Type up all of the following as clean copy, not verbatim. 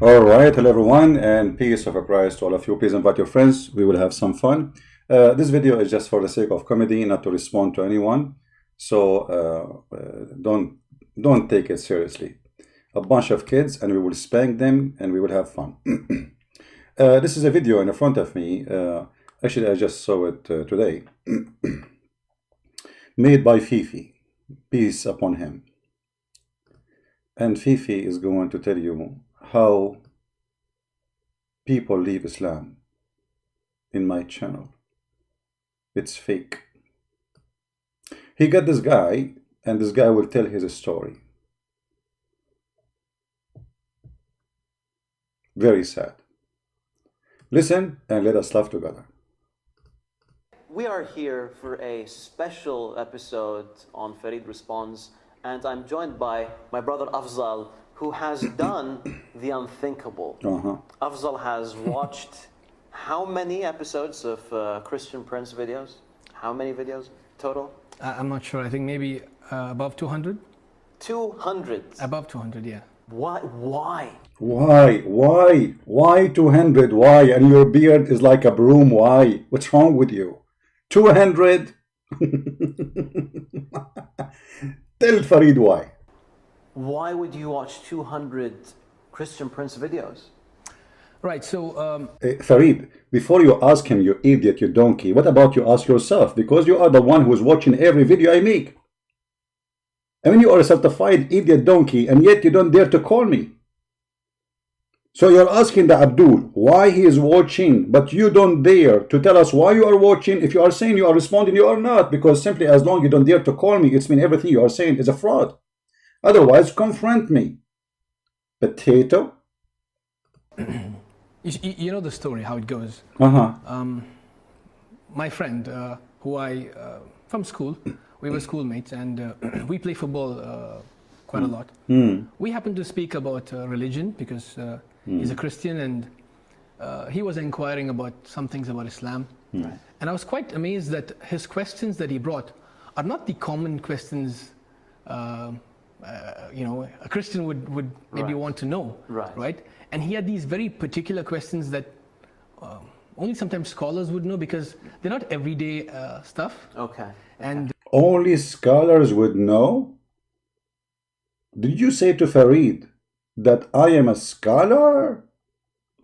All right, hello everyone, and peace of Christ to all of you. Please invite your friends. We will have some fun. This video is just for the sake of comedy, not to respond to anyone. So don't take it seriously. A bunch of kids, and we will spank them, and we will have fun. This is a video in front of me. Actually, I just saw it today. Made by Fifi. Peace upon him. And Fifi is going to tell you how people leave Islam in my channel. It's fake. He got this guy, and this guy will tell his story. Very sad. Listen and let us laugh together. We are here for a special episode on Farid Responds, and I'm joined by my brother Afzal, who has done the unthinkable. Afzal has watched how many episodes of Christian Prince videos? How many videos total? I'm not sure. I think maybe above 200? 200? Above 200, yeah. Why? Why 200? Why? And your beard is like a broom. Why? What's wrong with you? 200? Tell Farid why. Why would you watch 200 Christian Prince videos? Right, so... Farid, before you ask him, you idiot, you donkey, what about you ask yourself? Because you are the one who is watching every video I make. I mean, you are a certified idiot donkey, and yet you don't dare to call me. So you're asking the Abdul why he is watching, but you don't dare to tell us why you are watching. If you are saying you are responding, you are not, because simply as long as you don't dare to call me, it's mean everything you are saying is a fraud. Otherwise, confront me. Potato. You know the story, how it goes. My friend, from school, we were schoolmates, and we play football quite a lot. We happened to speak about religion because he's a Christian, and he was inquiring about some things about Islam. And I was quite amazed that his questions that he brought are not the common questions a Christian would maybe want to know, right? And he had these very particular questions that only sometimes scholars would know, because they're not everyday stuff. And only scholars would know? Did you say to Farid that I am a scholar?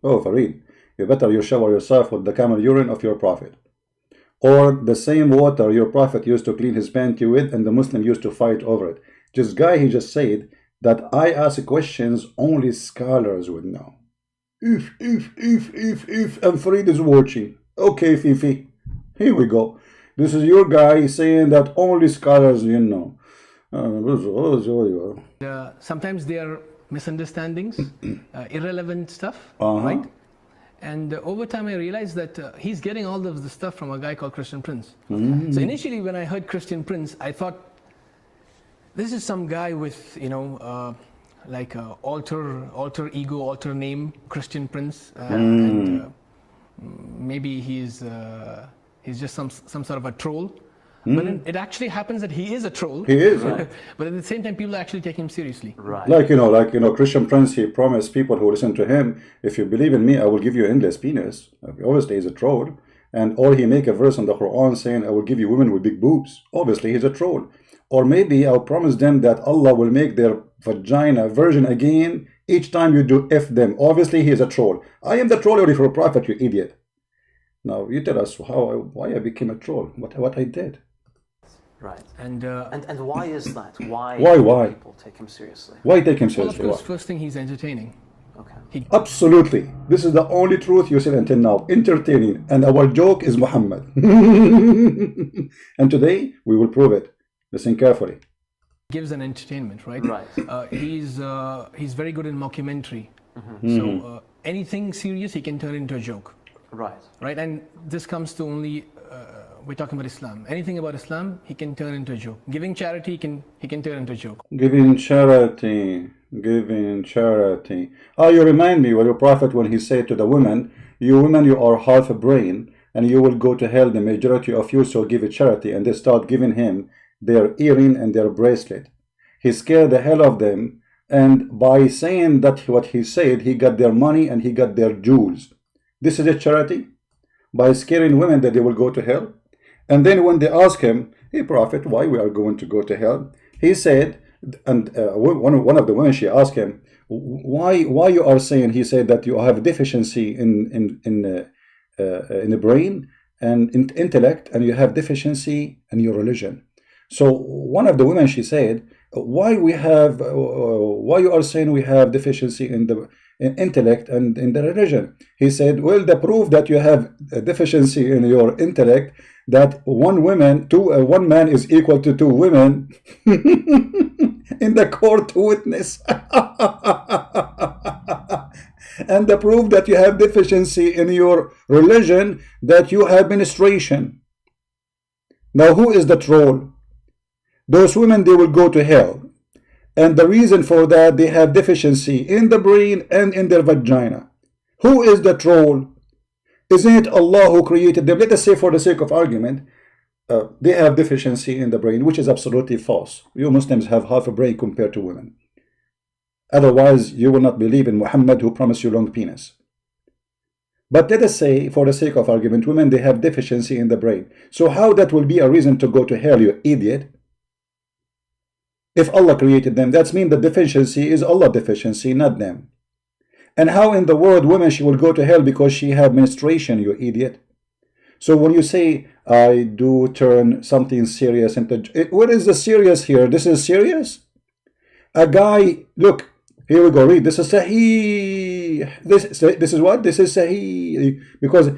Oh, Farid, you better you shower yourself with the camel urine of your prophet, or the same water your prophet used to clean his panty with and the Muslim used to fight over it. This guy, he just said that I ask questions only scholars would know. If, and Farid is watching. Okay, Fifi, here we go. This is your guy saying that only scholars you know. Sometimes they are misunderstandings, irrelevant stuff, right? And over time I realized that he's getting all of the stuff from a guy called Christian Prince. So initially when I heard Christian Prince, I thought, this is some guy with, like a alter ego, alter name, Christian Prince, and maybe he's just some sort of a troll. But it actually happens that he is a troll. He is. But at the same time, people actually take him seriously. Like Christian Prince, he promised people who listen to him, if you believe in me, I will give you endless penis. Obviously, he's a troll. Or he make a verse in the Quran saying, I will give you women with big boobs. Obviously, he's a troll. Or maybe I'll promise them that Allah will make their vagina virgin again each time you do F them. Obviously, he is a troll. I am the troll already for a prophet, you idiot. Now, you tell us why I became a troll, what I did. Right. And why is that? Why people take him seriously? Why take him seriously? Well, of course, first thing, he's entertaining. Absolutely. This is the only truth you said until now. Entertaining. And our joke is Muhammad. And today, we will prove it. Listen carefully. Gives an entertainment, right? He's very good in mockumentary. So anything serious, he can turn into a joke. Right. And this comes to only... we're talking about Islam. Anything about Islam, he can turn into a joke. Giving charity, he can turn into a joke. Giving charity. You remind me what your prophet, when he said to the women, you women, you are half a brain, and you will go to hell, the majority of you, so give a charity. And they start giving him their earring and their bracelet. He scared the hell of them And by saying that what he said, he got their money and he got their jewels. This is a charity? By scaring women that they will go to hell? And then when they ask him, hey prophet, why we are going to go to hell? He said, and one of the women, she asked him, why you are saying, he said that you have deficiency in the brain and in intellect, and you have deficiency in your religion. So one of the women, she said, why you are saying we have deficiency in the intellect and in the religion? He said, well, the proof that you have a deficiency in your intellect, that one man is equal to two women in the court witness. And the proof that you have deficiency in your religion, that you have menstruation. Now who is the troll? Those women, they will go to hell. And the reason for that, they have deficiency in the brain and in their vagina. Who is the troll? Isn't it Allah who created them? Let us say, for the sake of argument, they have deficiency in the brain, which is absolutely false. You Muslims have half a brain compared to women. Otherwise, you will not believe in Muhammad, who promised you long penis. But let us say, for the sake of argument, women, they have deficiency in the brain. So how that will be a reason to go to hell, you idiot? If Allah created them, that means the deficiency is Allah deficiency, not them. And how in the world women, she will go to hell because she have menstruation, you idiot? So when you say, I do turn something serious into... What is the serious here? This is serious? A guy, look, here we go, read. This is Sahih. This is what? This is Sahih. Because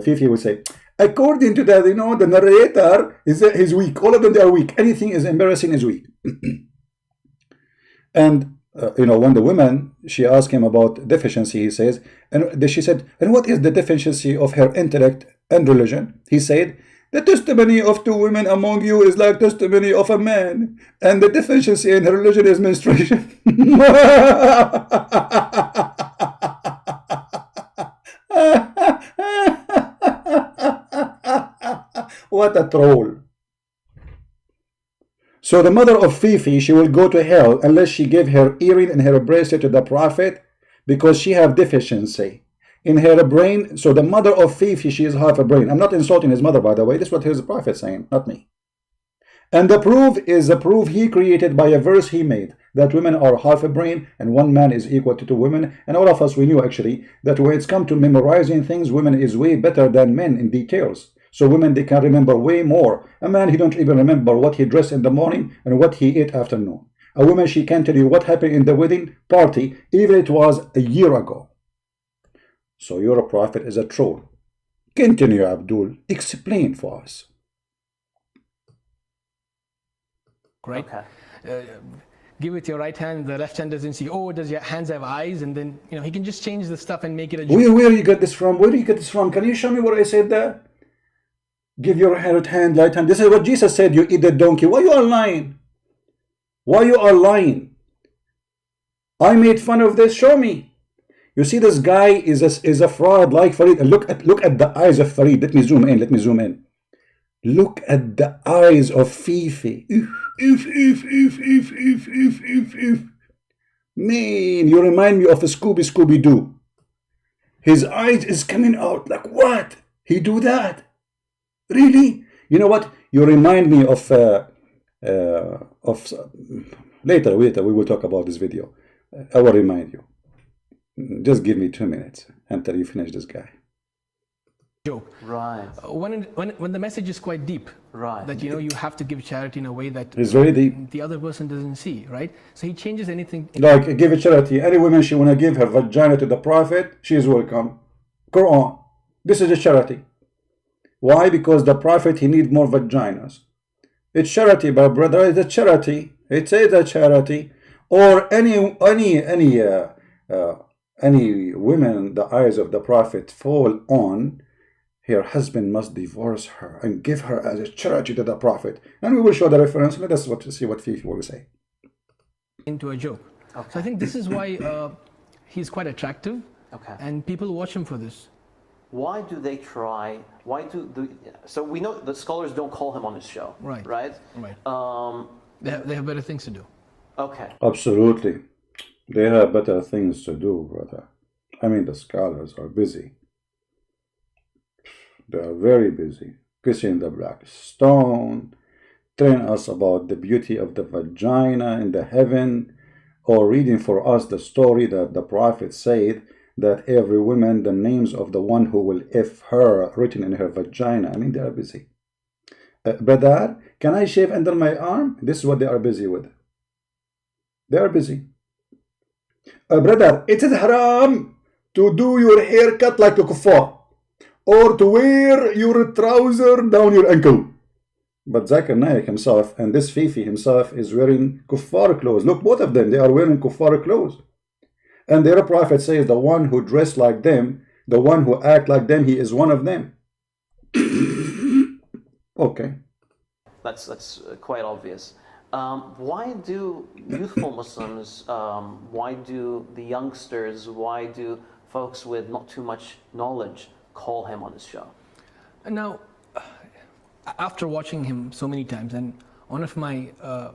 Fifi would say, according to that, the narrator is weak. All of them, they are weak. Anything is embarrassing is weak. And when the woman, she asked him about deficiency, he says, and she said, and what is the deficiency of her intellect and religion? He said, the testimony of two women among you is like testimony of a man, and the deficiency in her religion is menstruation. What a troll. So the mother of Fifi, she will go to hell unless she gave her earring and her bracelet to the prophet, because she have deficiency in her brain. So the mother of Fifi, she is half a brain. I'm not insulting his mother, by the way. This is what his prophet saying, not me. And the proof is the proof he created by a verse he made, that women are half a brain and one man is equal to two women. And all of us, we knew actually that when it's come to memorizing things, women is way better than men in details. So women, they can remember way more. A man, he don't even remember what he dressed in the morning and what he ate afternoon. A woman, she can tell you what happened in the wedding party, even it was a year ago. So your prophet is a troll. Continue, Abdul. Explain for us. Right? Okay. Give with your right hand, the left hand doesn't see. Oh, does your hands have eyes? And then, he can just change the stuff and make it a joke. Where you get this from? Where do you get this from? Can you show me what I said there? Give your right hand, right hand. This is what Jesus said, you eat the donkey. Why you are lying? Why you are lying? I made fun of this. Show me. You see, this guy is a fraud like Farid. And look at the eyes of Farid. Let me zoom in. Look at the eyes of Fifi. Man, you remind me of a Scooby-Doo. His eyes is coming out like what? He do that? Really? You know what? You remind me of later we will talk about this video. I will remind you. Just give me 2 minutes until you finish this guy. Joke. Right. When the message is quite deep, Right. that you have to give charity in a way that It's very deep. the other person doesn't see, right? So he changes anything. Like, give a charity. Any woman, she want to give her vagina to the prophet, she is welcome. Quran. This is a charity. Why? Because the prophet, he need more vaginas. It's charity, my brother. It's a charity. It says a charity. Or any women, the eyes of the prophet fall on, her husband must divorce her and give her as a charity to the prophet. And we will show the reference. Let us see what Fifi will say. Into a joke. Okay. So I think this is why he's quite attractive, Okay. and people watch him for this. Why do they try? Why do so we know the scholars don't call him on his show, Right. Right. Right. They have better things to do. Okay. Absolutely. They have better things to do, brother. I mean, the scholars are busy. They are very busy. Kissing the black stone, telling us about the beauty of the vagina in the heaven, or reading for us the story that the prophet said that every woman, the names of the one who will F her written in her vagina. I mean, they are busy. Brother, can I shave under my arm? This is what they are busy with. They are busy. Brother, it is haram to do your haircut like the kuffar, or to wear your trouser down your ankle. But Zakir Naik himself and this Fifi himself is wearing kuffar clothes. Look, both of them, they are wearing kuffar clothes. And their prophet says the one who dressed like them, the one who act like them, he is one of them. Okay. That's quite obvious. Why do youthful Muslims, why do the youngsters, why do folks with not too much knowledge call him on his show? Now, after watching him so many times, and one of my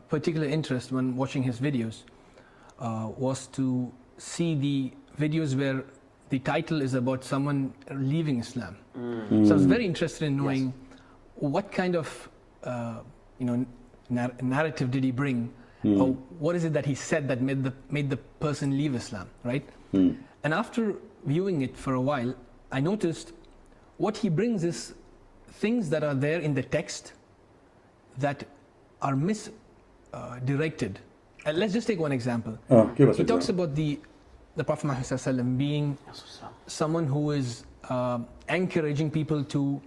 particular interests when watching his videos was to see the videos where the title is about someone leaving Islam. So I was very interested in knowing what kind of narrative did he bring, or what is it that he said that made the person leave Islam, right? And after viewing it for a while, I noticed what he brings is things that are there in the text that are misdirected. Let's just take one example. He talks about the Prophet Muhammad ﷺ being someone who is encouraging people to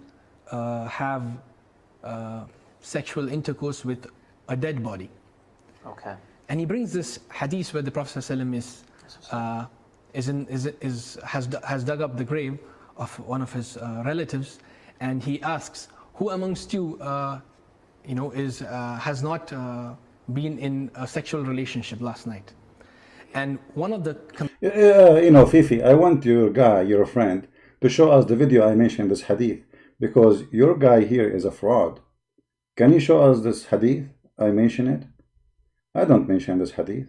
have sexual intercourse with a dead body. Okay. And he brings this hadith where the Prophet ﷺ has dug up the grave of one of his relatives, and he asks, "Who amongst you, has not been in a sexual relationship last night?" And one of the Fifi, I want your friend, to show us the video I mentioned this hadith, because your guy here is a fraud. Can you show us this hadith? I mention it. I don't mention this hadith.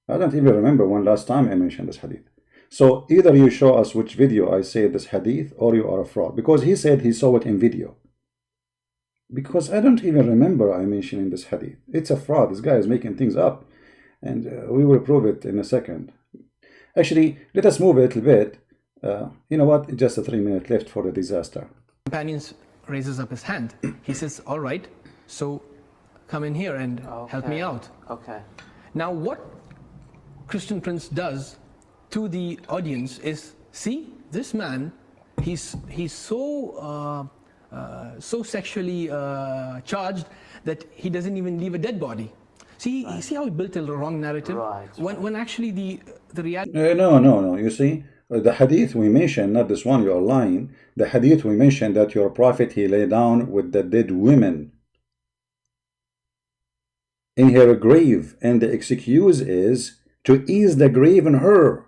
I don't even remember when last time I mentioned this hadith. So either you show us which video I say this hadith, or you are a fraud, because he said he saw it in video. Because I don't even remember I mentioning this hadith. It's a fraud. This guy is making things up, and we will prove it in a second. Actually, let us move a little bit. You know what? Just a 3 minute left for the disaster. Companions raises up his hand. He says, "All right, so come in here and help me out." Okay. Now, what Christian Prince does to the audience is, see, this man, he's so sexually charged that he doesn't even leave a dead body. See, you see how he built a wrong narrative? Right. When actually the reality. No. You see, the hadith we mentioned, not this one, you are lying. The hadith we mentioned that your prophet, he lay down with the dead women in her grave, and the excuse is to ease the grave in her.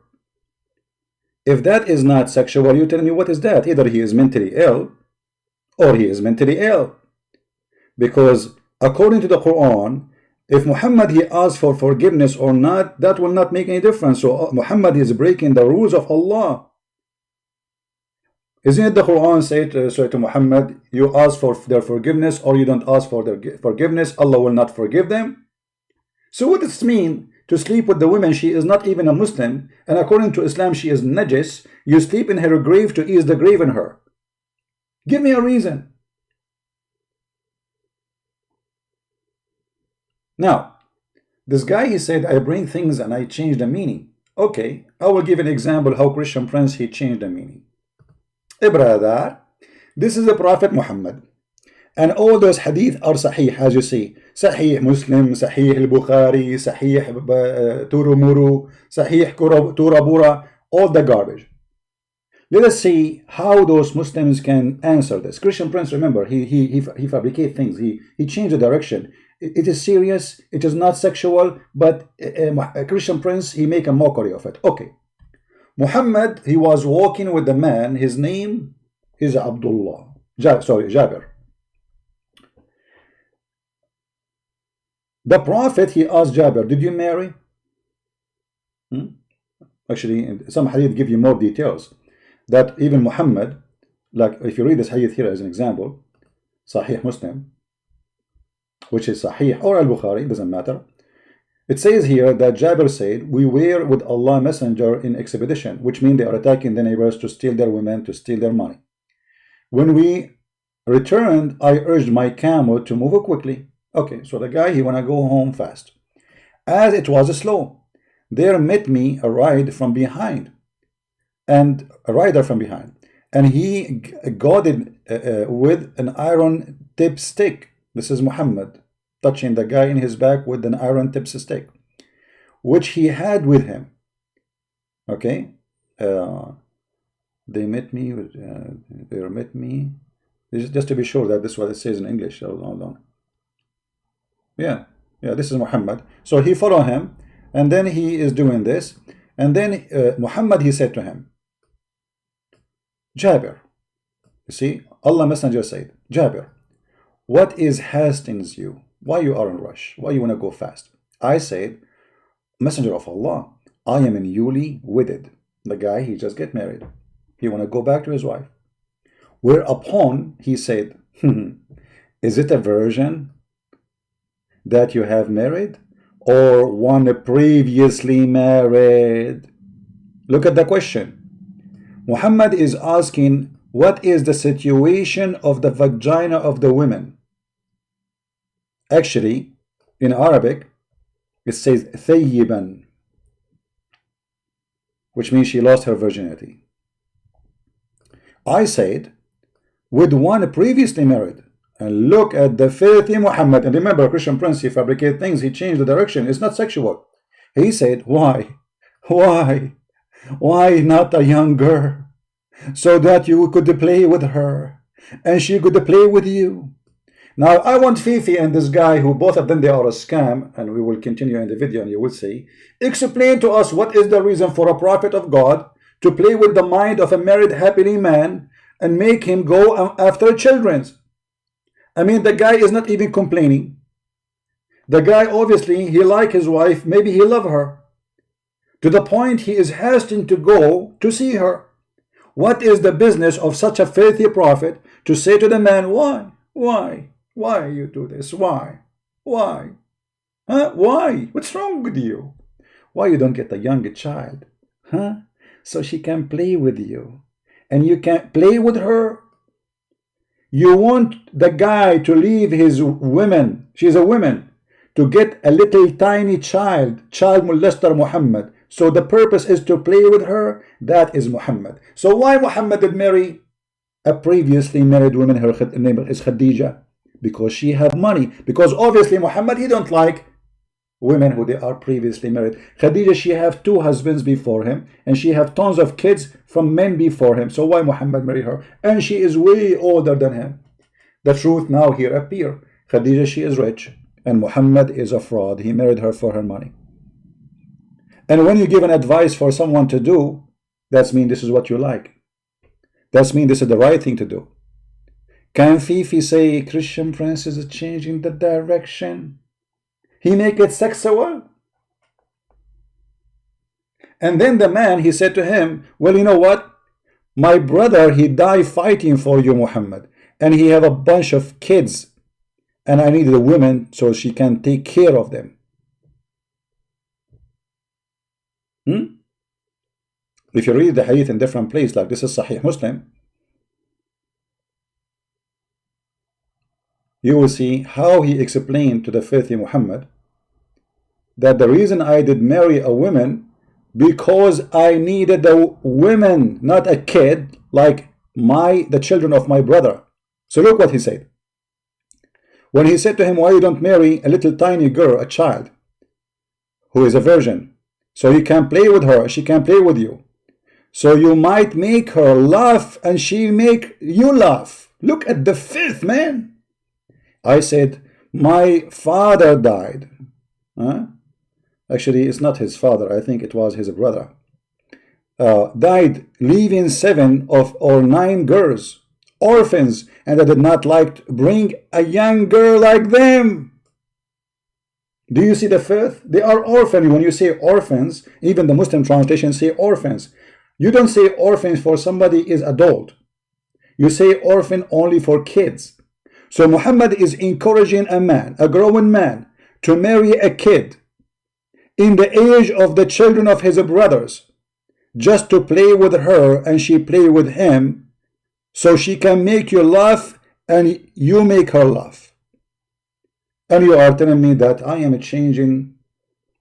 If that is not sexual, you tell me what is that? Either he is mentally ill, or he is mentally ill. Because according to the Quran, if Muhammad he asks for forgiveness or not, that will not make any difference. So Muhammad is breaking the rules of Allah. Isn't it the Quran say to Muhammad, you ask for their forgiveness or you don't ask for their forgiveness, Allah will not forgive them? So what does it mean to sleep with the woman? She is not even a Muslim, and according to Islam she is najis. You sleep in her grave to ease the grave in her. Give me a reason. Now, this guy, he said, I bring things and I change the meaning. Okay, I will give an example how Christian Prince, he changed the meaning. Brother, this is the Prophet Muhammad. And all those hadith are sahih, as you see. Sahih Muslim, Sahih al-Bukhari, Sahih Turumuru, Sahih Turabura, all the garbage. Let us see how those Muslims can answer this. Christian Prince, remember, he fabricates things. He changed the direction. It is serious. It is not sexual. But Christian Prince, he make a mockery of it. Okay. Muhammad, he was walking with a man. His name is Jabir. The Prophet, he asked Jabir, did you marry? Actually, some hadith give you more details. That even Muhammad, like if you read this hadith here as an example, Sahih Muslim, which is Sahih or Al-Bukhari, doesn't matter. It says here that Jabir said, we were with Allah Messenger in expedition, which means they are attacking the neighbors to steal their women, to steal their money. When we returned, I urged my camel to move quickly. Okay, so the guy, he want to go home fast. As it was slow, there met me a rider from behind, and he goaded with an iron tip stick. This is Muhammad touching the guy in his back with an iron tip stick, which he had with him. Okay, they met me. They met me. Just to be sure that this is what it says in English. Hold on. Yeah, this is Muhammad. So he followed him, and then he is doing this, and then Muhammad, he said to him, Jabir, you see, Allah Messenger said, Jabir, what is hastens you? Why you are in rush? Why you want to go fast? I said, Messenger of Allah, I am newly wedded. The guy, he just get married. He want to go back to his wife. Whereupon he said, is it a virgin that you have married, or one previously married? Look at the question. Muhammad is asking, what is the situation of the vagina of the women? Actually, in Arabic, it says thayyiban, which means she lost her virginity. I said, with one previously married. And look at the filthy Muhammad. And remember, Christian Prince, he fabricated things, he changed the direction. It's not sexual. He said, why not a young girl, so that you could play with her and she could play with you? Now I want Fifi and this guy, who both of them, they are a scam, and we will continue in the video and you will see, explain to us what is the reason for a prophet of God to play with the mind of a married happily man and make him go after children's. I mean, the guy is not even complaining. The guy, obviously, he like his wife, maybe he love her, to the point he is hastening to go to see her. What is the business of such a filthy prophet to say to the man, why you do this? Why? Huh? Why? What's wrong with you? Why you don't get a young child? Huh? So she can play with you, and you can't play with her? You want the guy to leave his women, she's a woman, to get a little tiny child molester Muhammad. So the purpose is to play with her. That is Muhammad. So why Muhammad did marry a previously married woman? Her name is Khadija, because she had money. Because obviously Muhammad, he don't like women who they are previously married. Khadija, she have 2 husbands before him, and she have tons of kids from men before him. So why Muhammad marry her? And she is way older than him. The truth now here appear. Khadija, she is rich, and Muhammad is a fraud. He married her for her money. And when you give an advice for someone to do, that means this is what you like. That means this is the right thing to do. Can Fifi say Christian Prince is changing the direction? He make it sexual. And then the man, he said to him, well, you know what? My brother, he died fighting for you, Muhammad. And he have a bunch of kids. And I needed a woman so she can take care of them. If you read the hadith in different places, like this is Sahih Muslim, you will see how he explained to the filthy Muhammad that the reason I did marry a woman, because I needed a woman, not a kid, like the children of my brother. So look what he said. When he said to him, why you don't marry a little tiny girl, a child, who is a virgin, so you can play with her, she can play with you, so you might make her laugh and she make you laugh. Look at the filth, man. I said, my father died. Actually, it's not his father. I think it was his brother. Died, leaving 7 or 9 girls, orphans, and I did not like to bring a young girl like them. Do you see the fifth? They are orphan. When you say orphans, even the Muslim translations say orphans. You don't say orphans for somebody is adult. You say orphan only for kids. So Muhammad is encouraging a man, a grown man, to marry a kid in the age of the children of his brothers, just to play with her and she play with him, so she can make you laugh and you make her laugh. And you are telling me that I am changing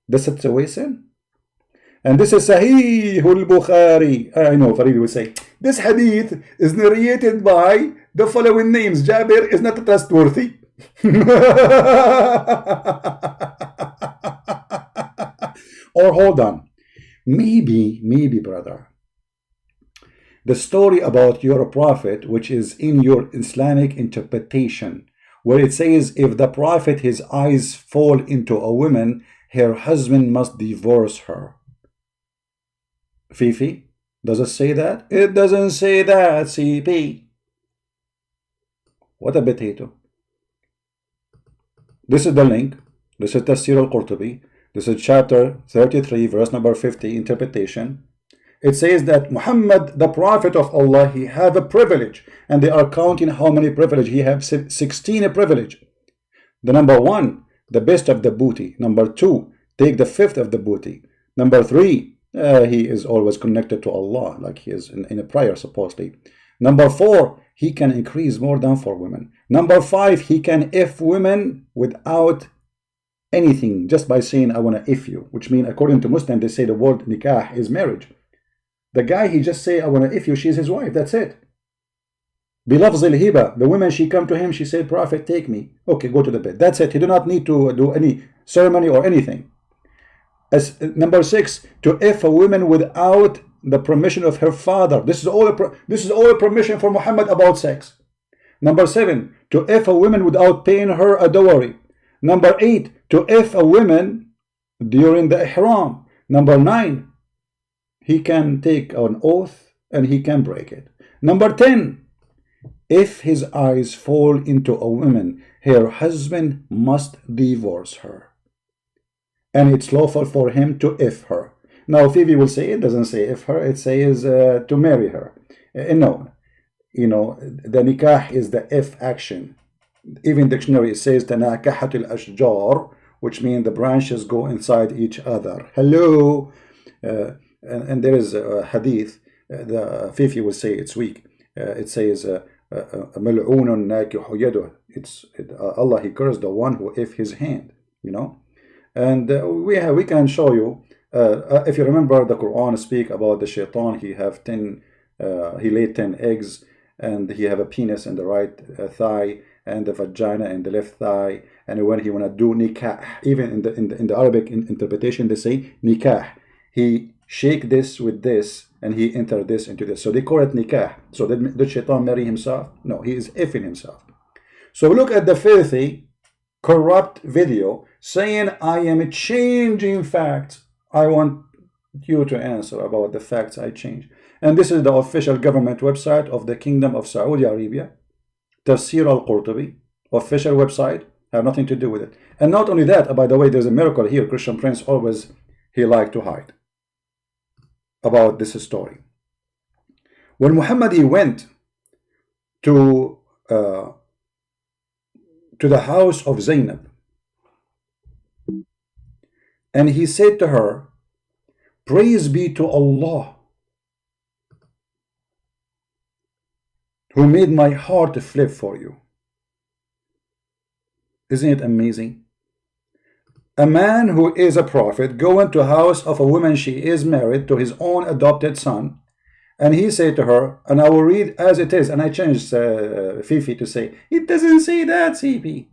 the situation? And this is Sahih al-Bukhari. I know Farid will say, this hadith is narrated by the following names. Jabir is not trustworthy. Or hold on. Maybe, brother, the story about your prophet, which is in your Islamic interpretation, where it says if the prophet, his eyes fall into a woman, her husband must divorce her. Fifi, does it say that? It doesn't say that, CP. What a potato. This is the link. This is Tafsir al-Qurtubi. This is chapter 33, verse number 50, interpretation. It says that Muhammad, the prophet of Allah, he have a privilege. And they are counting how many privilege. He have 16 privilege. The number 1, the best of the booty. Number 2, take the fifth of the booty. Number 3, he is always connected to Allah, like he is in a prayer supposedly. Number 4, he can increase more than 4 women. Number 5, he can if women without anything, just by saying I want to if you, which means according to Muslim they say the word nikah is marriage. The guy, he just say I want to if you, she's his wife, that's it. Bilafz al-hiba, the woman, she come to him, she said, Prophet, take me. Okay, go to the bed. That's it. He do not need to do any ceremony or anything. As number 6, to if a woman without the permission of her father. This is all a permission for Muhammad about sex. Number 7, to if a woman without paying her a dowry. Number 8, to if a woman during the ihram. Number 9, he can take an oath and he can break it. Number 10, if his eyes fall into a woman, her husband must divorce her. And it's lawful for him to if her. Now, Phoebe will say, it doesn't say if her, it says to marry her. No, you know, the nikah is the if action. Even dictionary, it says tanakahatul ashjar, which means the branches go inside each other. Hello. And there is a hadith, the Fifi will say it's weak. It says, mal'oonun nakihu yaduh. It's Allah, he cursed the one who if his hand, you know. And we can show you, if you remember the Quran speak about the shaitan, he have 10, he laid 10 eggs, and he have a penis in the right thigh, and the vagina in the left thigh. And when he want to do nikah, even in the Arabic interpretation, they say nikah. He shake this with this, and he enter this into this. So they call it nikah. So did shaitan marry himself? No, he is effing himself. So look at the filthy, corrupt video saying, I am changing facts. I want you to answer about the facts I change. And this is the official government website of the Kingdom of Saudi Arabia. Tafsir al-Qurtubi, official website, have nothing to do with it. And not only that, by the way, there's a miracle here. Christian Prince always, he liked to hide about this story. When Muhammad, he went to the house of Zainab, and he said to her, praise be to Allah, who made my heart flip for you. Isn't it amazing? A man who is a prophet going to a house of a woman, she is married to his own adopted son, and he said to her, and I will read as it is, and I changed Fifi to say, it doesn't say that, CP.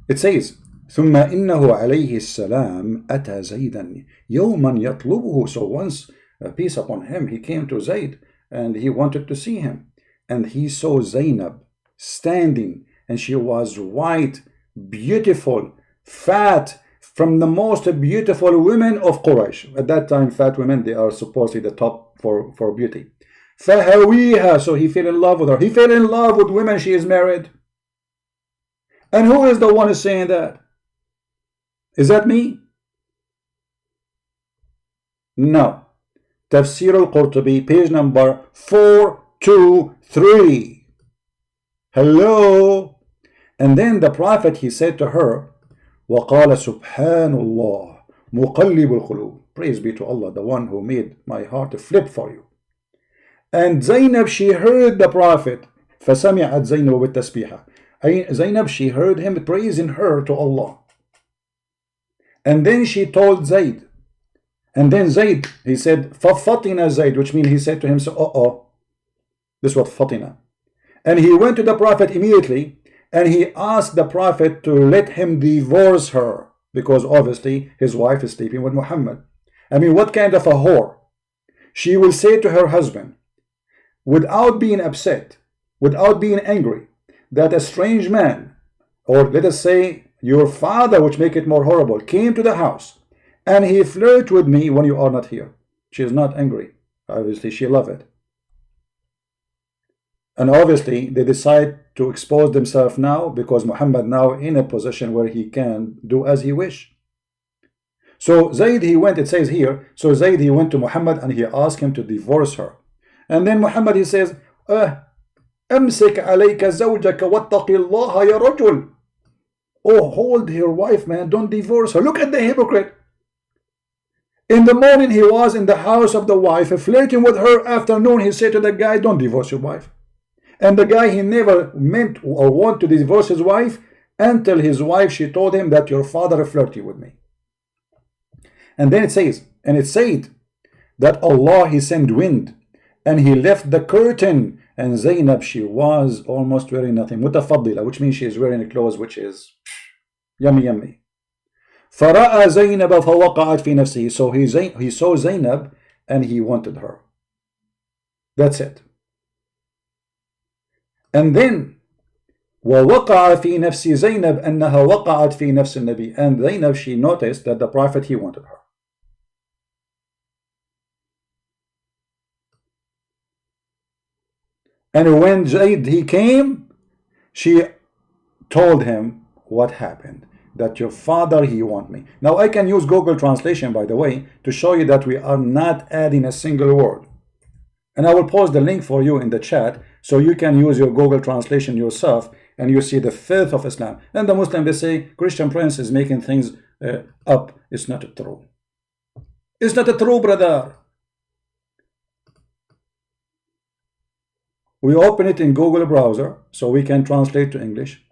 It says, ثم إنه عليه السلام أتى زيدا يوما يطلبه. So once, peace upon him, he came to Zayd and he wanted to see him. And he saw Zainab standing, and she was white, beautiful, fat, from the most beautiful women of Quraysh. At that time, fat women, they are supposedly the top for beauty. فهويها, so he fell in love with her. He fell in love with women, she is married. And who is the one who's saying that? Is that me? No. Tafsir al-Qurtubi, page number 423. Hello. And then the Prophet, he said to her, وَقَالَ سُبْحَانَ اللَّهِ مُقَلِّبُ الْقُلُوبِ. Praise be to Allah, the one who made my heart flip for you. And Zainab, she heard the Prophet. فَسَمِعَتْ زَيْنَبُ بِالتَّسْبِيحَ. Zainab, she heard him praising her to Allah. And then she told Zayd. And then Zayd, he said, فَفَطِنَ Zayd, which means he said to himself, this was fatina. And he went to the Prophet immediately, and he asked the Prophet to let him divorce her, because obviously his wife is sleeping with Muhammad. I mean, what kind of a whore? She will say to her husband, without being upset, without being angry, that a strange man, or let us say your father, which make it more horrible, came to the house and he flirted with me when you are not here. She is not angry. Obviously, she loves it. And obviously, they decide to expose themselves now because Muhammad now in a position where he can do as he wish. So Zayd, he went, it says here, so Zayd, he went to Muhammad and he asked him to divorce her. And then Muhammad, he says, أمسك عليك زوجك واتق الله يا رجل. Oh, hold your wife, man, don't divorce her. Look at the hypocrite. In the morning, he was in the house of the wife, flirting with her. Afternoon, he said to the guy, don't divorce your wife. And the guy, he never meant or want to divorce his wife until his wife, she told him that your father flirted with me. And then it says, and it said that Allah, he sent wind and he left the curtain, and Zainab, she was almost wearing nothing. Mutafaddila, which means she is wearing a clothes which is yummy, yummy. فَرَأَى زَيْنَبَ فَوَقَعَتْ فِي نَفْسِهِ. So he saw Zainab and he wanted her. That's it. And then وَوَقَعَ فِي نَفْسِ زَيْنَبْ أَنَّهَا وَقَعَتْ فِي نَفْسِ النَّبِي. And Zainab, she noticed that the Prophet, he wanted her. And when Zayd, he came, she told him what happened. That your father, he want me. Now I can use Google Translation, by the way, to show you that we are not adding a single word. And I will post the link for you in the chat so you can use your Google Translation yourself and you see the filth of Islam. And the Muslim, they say Christian Prince is making things up. It's not true. It's not true, brother. We open it in Google browser so we can translate to English.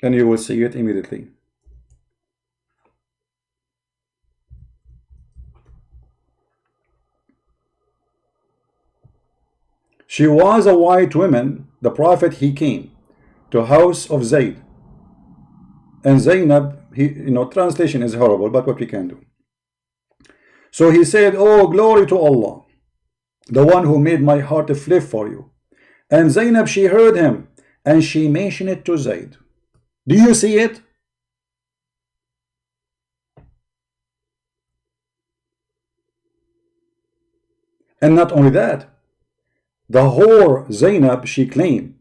And you will see it immediately. She was a white woman. The Prophet, he came to house of Zayd. And Zainab, translation is horrible, but what we can do. So he said, oh, glory to Allah, the one who made my heart flip for you. And Zainab, she heard him and she mentioned it to Zayd. Do you see it? And not only that, the whore Zainab, she claimed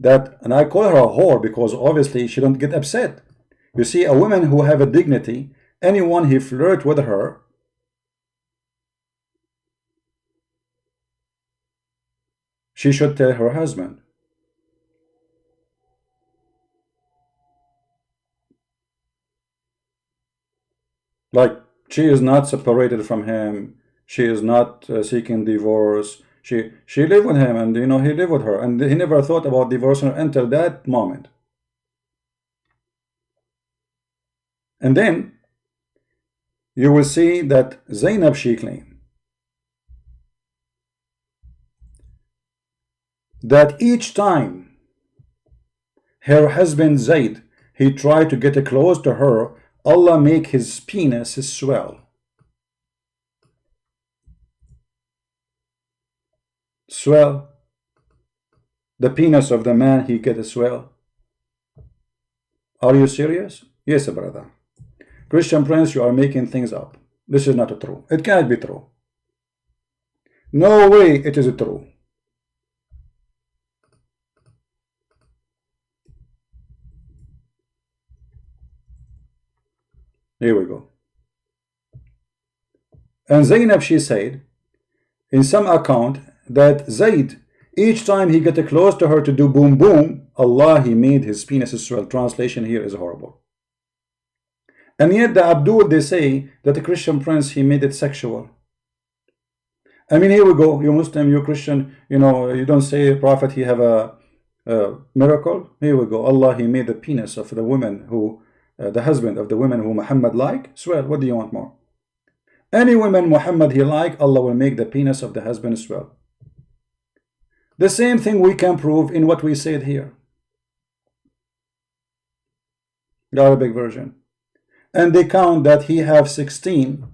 that, and I call her a whore because obviously she don't get upset. You see, a woman who have a dignity, anyone who flirt with her, she should tell her husband. Like, she is not separated from him. She is not seeking divorce. She lived with him, and he lived with her, and he never thought about divorcing her until that moment. And then you will see that Zainab, she claimed that each time her husband Zayd, he tried to get close to her, Allah make his penis swell. Swell. The penis of the man, he get a swell. Are you serious? Yes, brother. Christian Prince, you are making things up. This is not true. It cannot be true. No way it is true. Here we go. And Zainab, she said, in some account, that Zayd, each time he get close to her to do boom boom, Allah, he made his penis sexual. Translation here is horrible. And yet the Abdul, they say that the Christian prince, he made it sexual. I mean, here we go. You Muslim, you Christian, you know, you don't say Prophet, he have a miracle. Here we go. Allah, he made the penis of the women who, the husband of the women who Muhammad like. Swear, what do you want more? Any women Muhammad he like, Allah will make the penis of the husband swell. The same thing we can prove in what we said here. The Arabic version. And they count that he have 16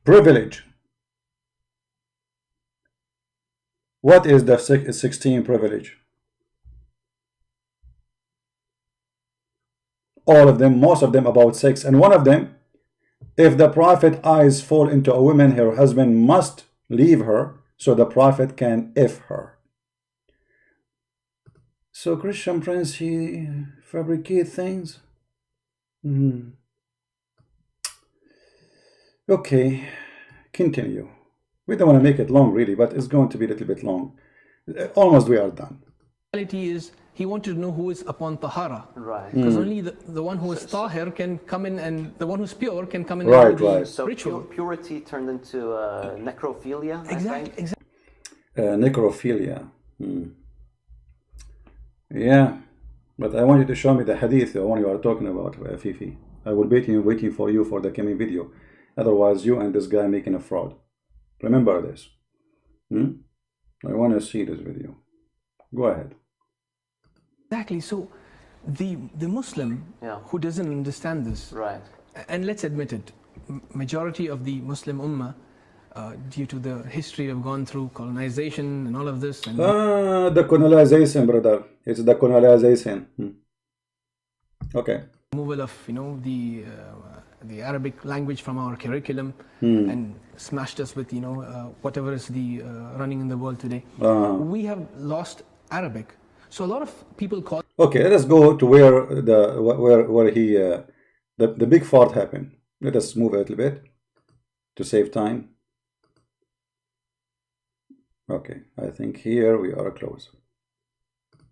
privilege. What is the 16 privilege? All of them, most of them about 6. And one of them, if the Prophet eyes fall into a woman, her husband must leave her so the Prophet can if her. So Christian prince, he fabricate things. Okay, continue. We don't want to make it long really, but it's going to be a little bit long. Almost we are done. Reality is, he wanted to know who is upon tahara. Right. Because only the one who is tahir can come in, and the one who's pure can come in Right, and do right. the So ritual. purity turned into necrophilia, I think. Exactly. Necrophilia. Yeah, but I want you to show me the hadith, the one you are talking about, Fifi. I will be waiting for you for the coming video. Otherwise, you and this guy making a fraud. Remember this. I want to see this video. Go ahead. Exactly. So the Muslim who doesn't understand this, Right. and let's admit it, majority of the Muslim ummah, due to the history we've gone through, colonization and all of this, and The colonization, brother. It's the colonization. Okay. removal of the Arabic language from our curriculum, and smashed us with whatever is the running in the world today. We have lost Arabic. So a lot of people call. Okay, let us go to where he the big fart happened. Let us move a little bit to save time. Okay, I think here we are close.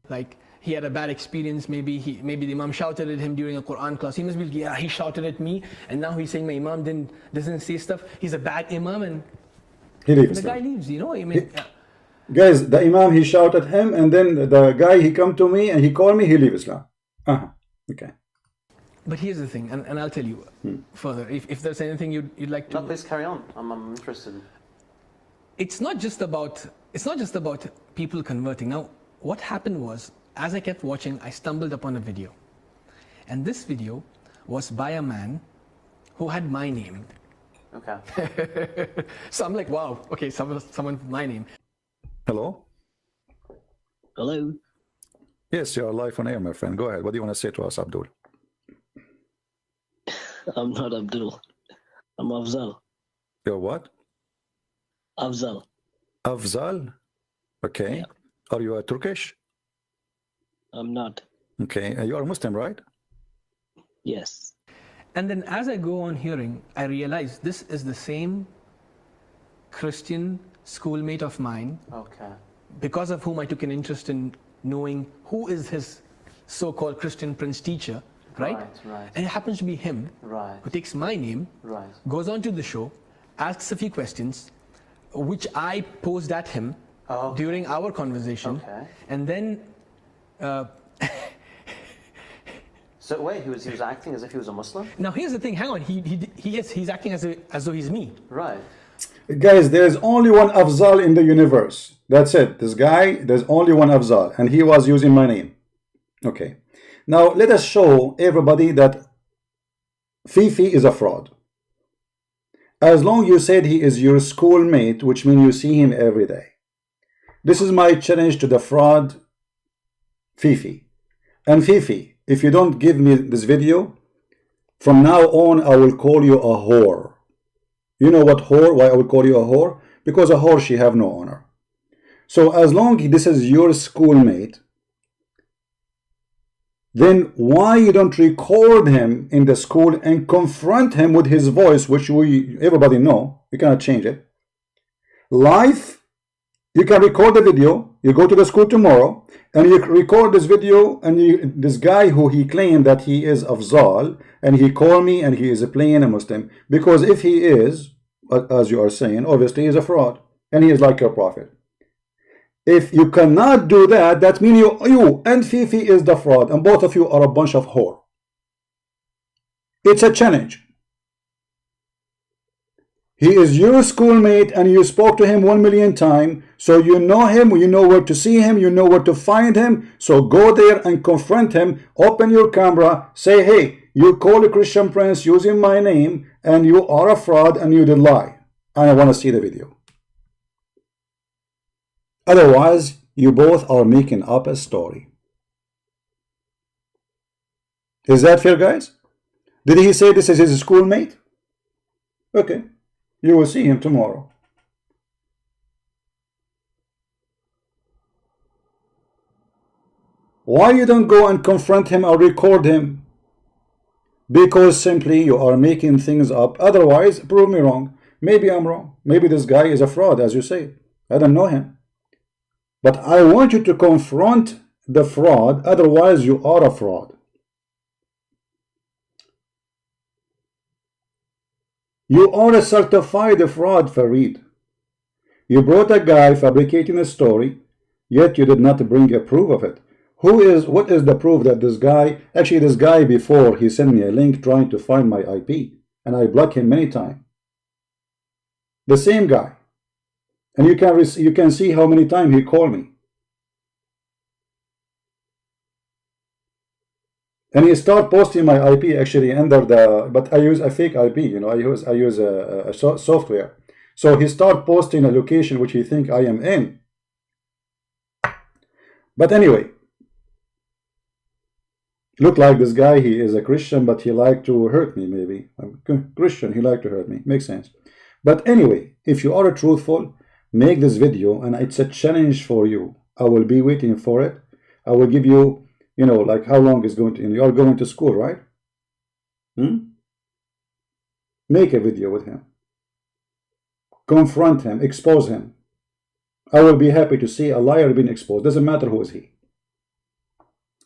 Like he had a bad experience. Maybe the Imam shouted at him during a Quran class. He must be, yeah, he shouted at me, and now he's saying my Imam doesn't say stuff. He's a bad Imam, and He leaves. the guy leaves. I mean, Guys, the Imam, he shouted at him, and then the guy, he come to me and he called me, he leave Islam. Okay. But here's the thing, and I'll tell you further. If there's anything you'd like to. No, please carry on. I'm interested. It's not just about people converting. Now, what happened was, as I kept watching, I stumbled upon a video, and this video was by a man who had my name. Okay. So I'm like, wow, okay, someone with my name. Hello? Hello. Yes, you are live on air, my friend. Go ahead. What do you want to say to us, Abdul? I'm not Abdul. I'm Afzal. You're what? Afzal. Afzal? Okay. Yeah. Are you a Turkish? I'm not. Okay. You are Muslim, right? Yes. And then as I go on hearing, I realize this is the same Christian schoolmate of mine, Okay. because of whom I took an interest in knowing who is his so-called Christian prince teacher, right? Right. And it happens to be him, Right. who takes my name, Right. goes on to the show, asks a few questions, which I posed at him during our conversation, Okay. and then So wait, he was acting as if he was a Muslim? now here's the thing. Hang on, he's acting as though he's me. Right. Guys, there's only one Afzal in the universe. That's it. This guy, there's only one Afzal, and he was using my name. Okay. Now, let us show everybody that Fifi is a fraud. As long you said he is your schoolmate, which means you see him every day. This is my challenge to the fraud, Fifi. And Fifi, if you don't give me this video, from now on, I will call you a whore. You know what whore? Why I will call you a whore? Because a whore, she have no honor. So as long this is your schoolmate, then why you don't record him in the school and confront him with his voice, which everybody know, you cannot change it. Live, you can record the video, you go to the school tomorrow, and you record this video, and this guy who he claimed that he is Afzal, and he called me and he is playing a Muslim, because if he is, as you are saying, obviously he is a fraud, and he is like your prophet. If you cannot do that, that means you and Fifi is the fraud, and both of you are a bunch of whore. It's a challenge. He is your schoolmate, and you spoke to him 1,000,000 times, so you know him, you know where to see him, you know where to find him. So go there and confront him, open your camera, say, hey, you called a Christian Prince using my name, and you are a fraud, and you did lie. And I want to see the video. Otherwise, you both are making up a story. Is that fair, guys? Did he say this is his schoolmate? Okay. You will see him tomorrow. Why you don't go and confront him or record him? Because simply you are making things up. Otherwise, prove me wrong. Maybe I'm wrong. Maybe this guy is a fraud, as you say. I don't know him. But I want you to confront the fraud. Otherwise, you are a fraud. You are a certified fraud, Farid. You brought a guy fabricating a story, yet you did not bring a proof of it. What is the proof that this guy, actually this guy before, he sent me a link trying to find my IP, and I blocked him many times. The same guy. And you can see how many times he called me. And he start posting my IP actually under the, but I use a fake IP, you know, I use a software. So he start posting a location which he think I am in. But anyway, look like this guy, he is a Christian, but he like to hurt me maybe. I'm Christian, he like to hurt me, makes sense. But anyway, if you are truthful, make this video, and it's a challenge for you. I will be waiting for it. I will give you, you know, like how long is going to, you are going to school, right? Make a video with him. Confront him, expose him. I will be happy to see a liar being exposed. Doesn't matter who is he.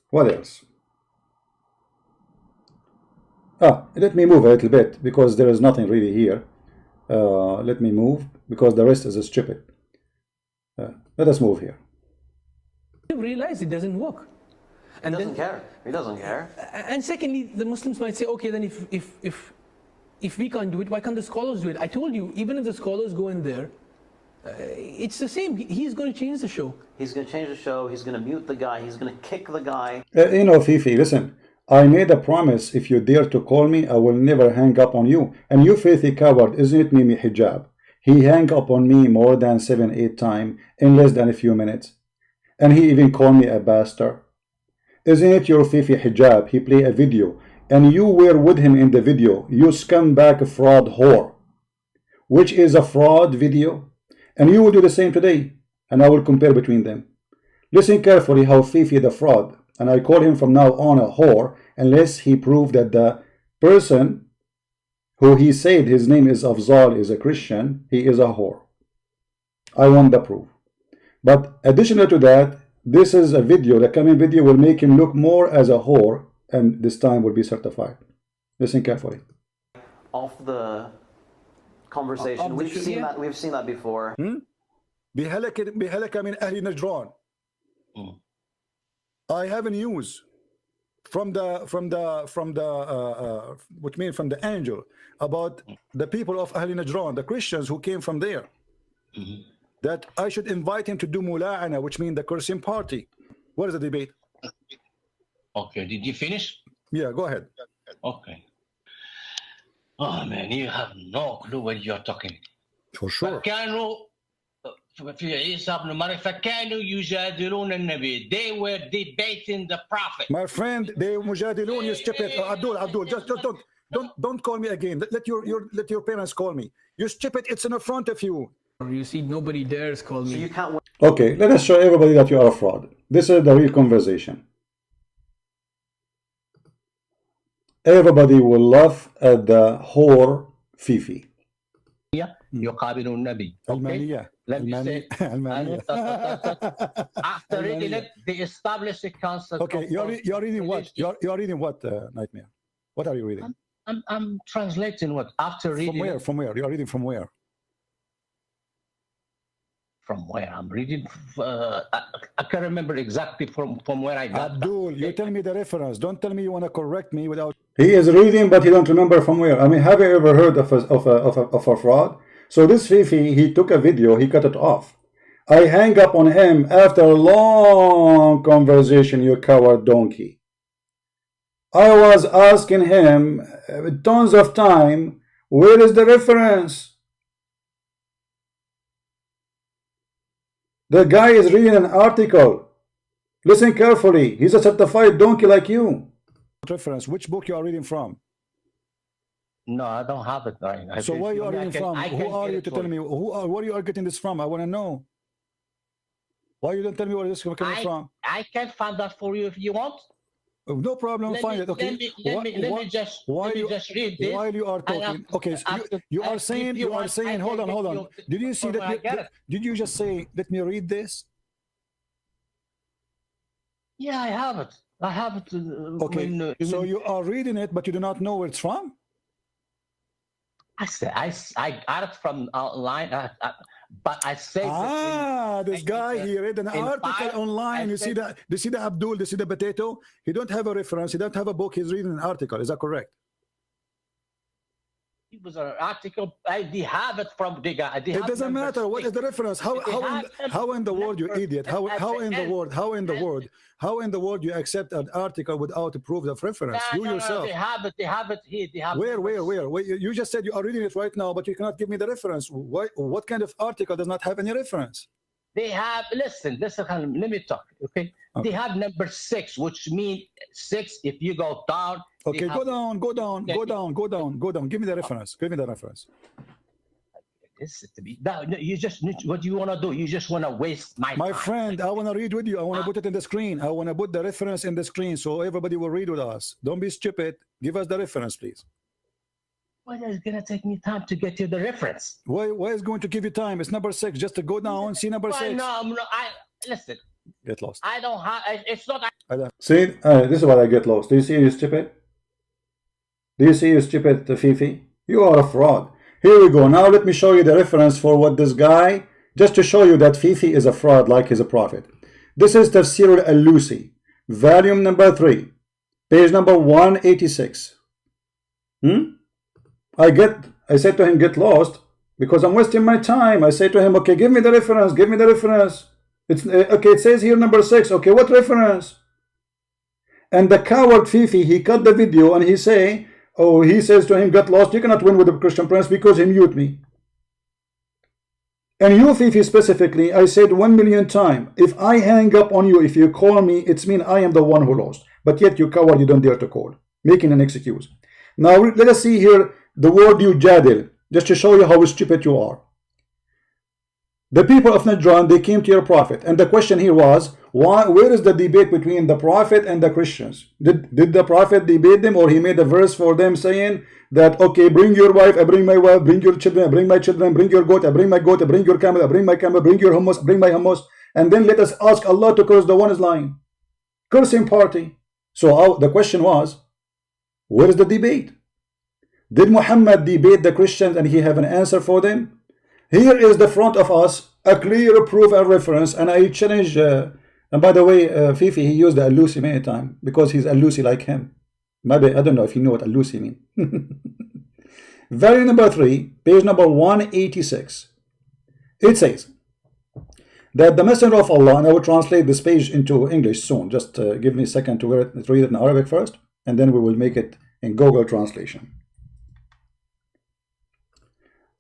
What else? Let me move a little bit because there is nothing really here. Let me move because the rest is stupid. Let us move here. You realize it doesn't work. And he doesn't care. He doesn't care. And secondly, the Muslims might say, okay, then if we can't do it, why can't the scholars do it? I told you, even if the scholars go in there, it's the same. He's going to change the show. He's going to change the show. He's going to mute the guy. He's going to kick the guy. You know, Fifi, listen. I made a promise. If you dare to call me, I will never hang up on you. And you filthy coward, isn't it Mimi Hijab? He hung up on me more than 7-8 times in less than a few minutes. And he even called me a bastard. Isn't it your Fifi Hijab? He played a video. And you were with him in the video. You scumbag fraud whore. Which is a fraud video. And you will do the same today. And I will compare between them. Listen carefully how Fifi the fraud. And I call him from now on a whore unless he proved that the person who he said his name is Afzal is a Christian, he is a whore. I want the proof. But additional to that, this is a video, the coming video will make him look more as a whore, and this time will be certified. Listen carefully. Off the conversation, we've seen that before. بهلك من أهل نجران. I have a news from the angel about the people of Ahl Najran, the Christians who came from there, that I should invite him to do mula'ana, which means the cursing party. What is the debate? Okay, did you finish? Yeah, go ahead. Okay. Oh man, you have no clue what you're talking. For sure. فكانوا في عيسى ابن مريم فكانوا يجادلون النبي. They were debating the prophet. My friend, they mujadilun, you stupid. Abdul, just don't call me again. Let your parents call me. You stupid, it's in front of you. You see, nobody dares call me. So you can't. Okay, let us show everybody that you are a fraud. This is the real conversation. everybody will laugh at the whore Fifi. يقابل النبي. Okay? المانية Let me say, المانية after reading it, they established a concept. Okay, you're reading what? You're reading what, Nightmare? What are you reading? I'm translating what after reading. From where? it, From where? You're reading from where? From where I'm reading. I can't remember exactly from where I got. Abdul, you tell me the reference. Don't tell me you want to correct me without. He is reading, but he don't remember from where. I mean, have you ever heard of a fraud? So this Fifi, he took a video, he cut it off. I hang up on him after a long conversation, you coward donkey. I was asking him tons of time, where is the reference? The guy is reading an article. Listen carefully. He's a certified donkey like you. Reference. Which book you are reading from? No, I don't have it. So where you are reading from? Who are you to tell me? Where you are getting this from? I want to know. Why you don't tell me where this is coming from? I can find that for you if you want. No problem. Find it. Okay. Let me just read this. While you are talking, okay. So you are saying. Hold on. Did you see that? Did you just say? Let me read this. Yeah, I have it. I have it. Okay. So you are reading it, but you do not know where it's from. I got it from online, but I say. This guy, he read an article online. You see that? You see the Abdul? You see the potato? He don't have a reference. He don't have a book. He's reading an article. Is that correct? It was an article. They have it from the guy. It doesn't matter. What is the reference? How in the world, you idiot? How in the world you accept an article without a proof of reference? You yourself. They have it here. Where? You just said you are reading it right now, but you cannot give me the reference. What kind of article does not have any reference? They have, listen, let me talk, okay? They have number 6, which means 6 if you go down. Okay, go down. Give me the reference. You just, what do you want to do? You just want to waste my time. My friend, I want to read with you. I want to put it in the screen. I want to put the reference in the screen so everybody will read with us. Don't be stupid. Give us the reference, please. Why is it going to take me time to get you the reference? Why is it going to give you time? It's number 6. Just to go down, see number 6. No, listen. Get lost. I don't have, it's not. See, this is what I get lost. Do you see you stupid? Do you see you stupid, Fifi? You are a fraud. Here we go. Now let me show you the reference for what this guy, just to show you that Fifi is a fraud like he's a prophet. This is Tafsir al-Alusi, volume number 3, page number 186. I said to him, get lost, because I'm wasting my time. I say to him, okay, give me the reference. It's okay, it says here number 6. Okay, what reference? And the coward Fifi, he cut the video and he says to him, get lost, you cannot win with the Christian Prince because he mute me. And you, Fifi, specifically, I said 1,000,000 times, if I hang up on you, if you call me, it's mean I am the one who lost. But yet you coward, you don't dare to call, making an excuse. Now let us see here the word you jadil, just to show you how stupid you are. The people of Najran, they came to your prophet, and the question here was, where is the debate between the prophet and the Christians? Did the prophet debate them, or he made a verse for them saying that, okay, bring your wife, I bring my wife, bring your children, I bring my children, bring your goat, I bring my goat, I bring your camel, I bring my camel, bring your hummus, I bring my hummus, and then let us ask Allah to curse the one is lying. Cursing party. So the question was, where is the debate? Did Muhammad debate the Christians and he have an answer for them? Here is the front of us, a clear proof and reference, and I challenge, and by the way, Fifi, he used the Al-Lusi many times, because he's Al-Lusi like him. Maybe, I don't know if you know what Al-Lusi means. Volume number 3, page number 186. It says that the Messenger of Allah, and I will translate this page into English soon, just give me a second to read it in Arabic first, and then we will make it in Google translation.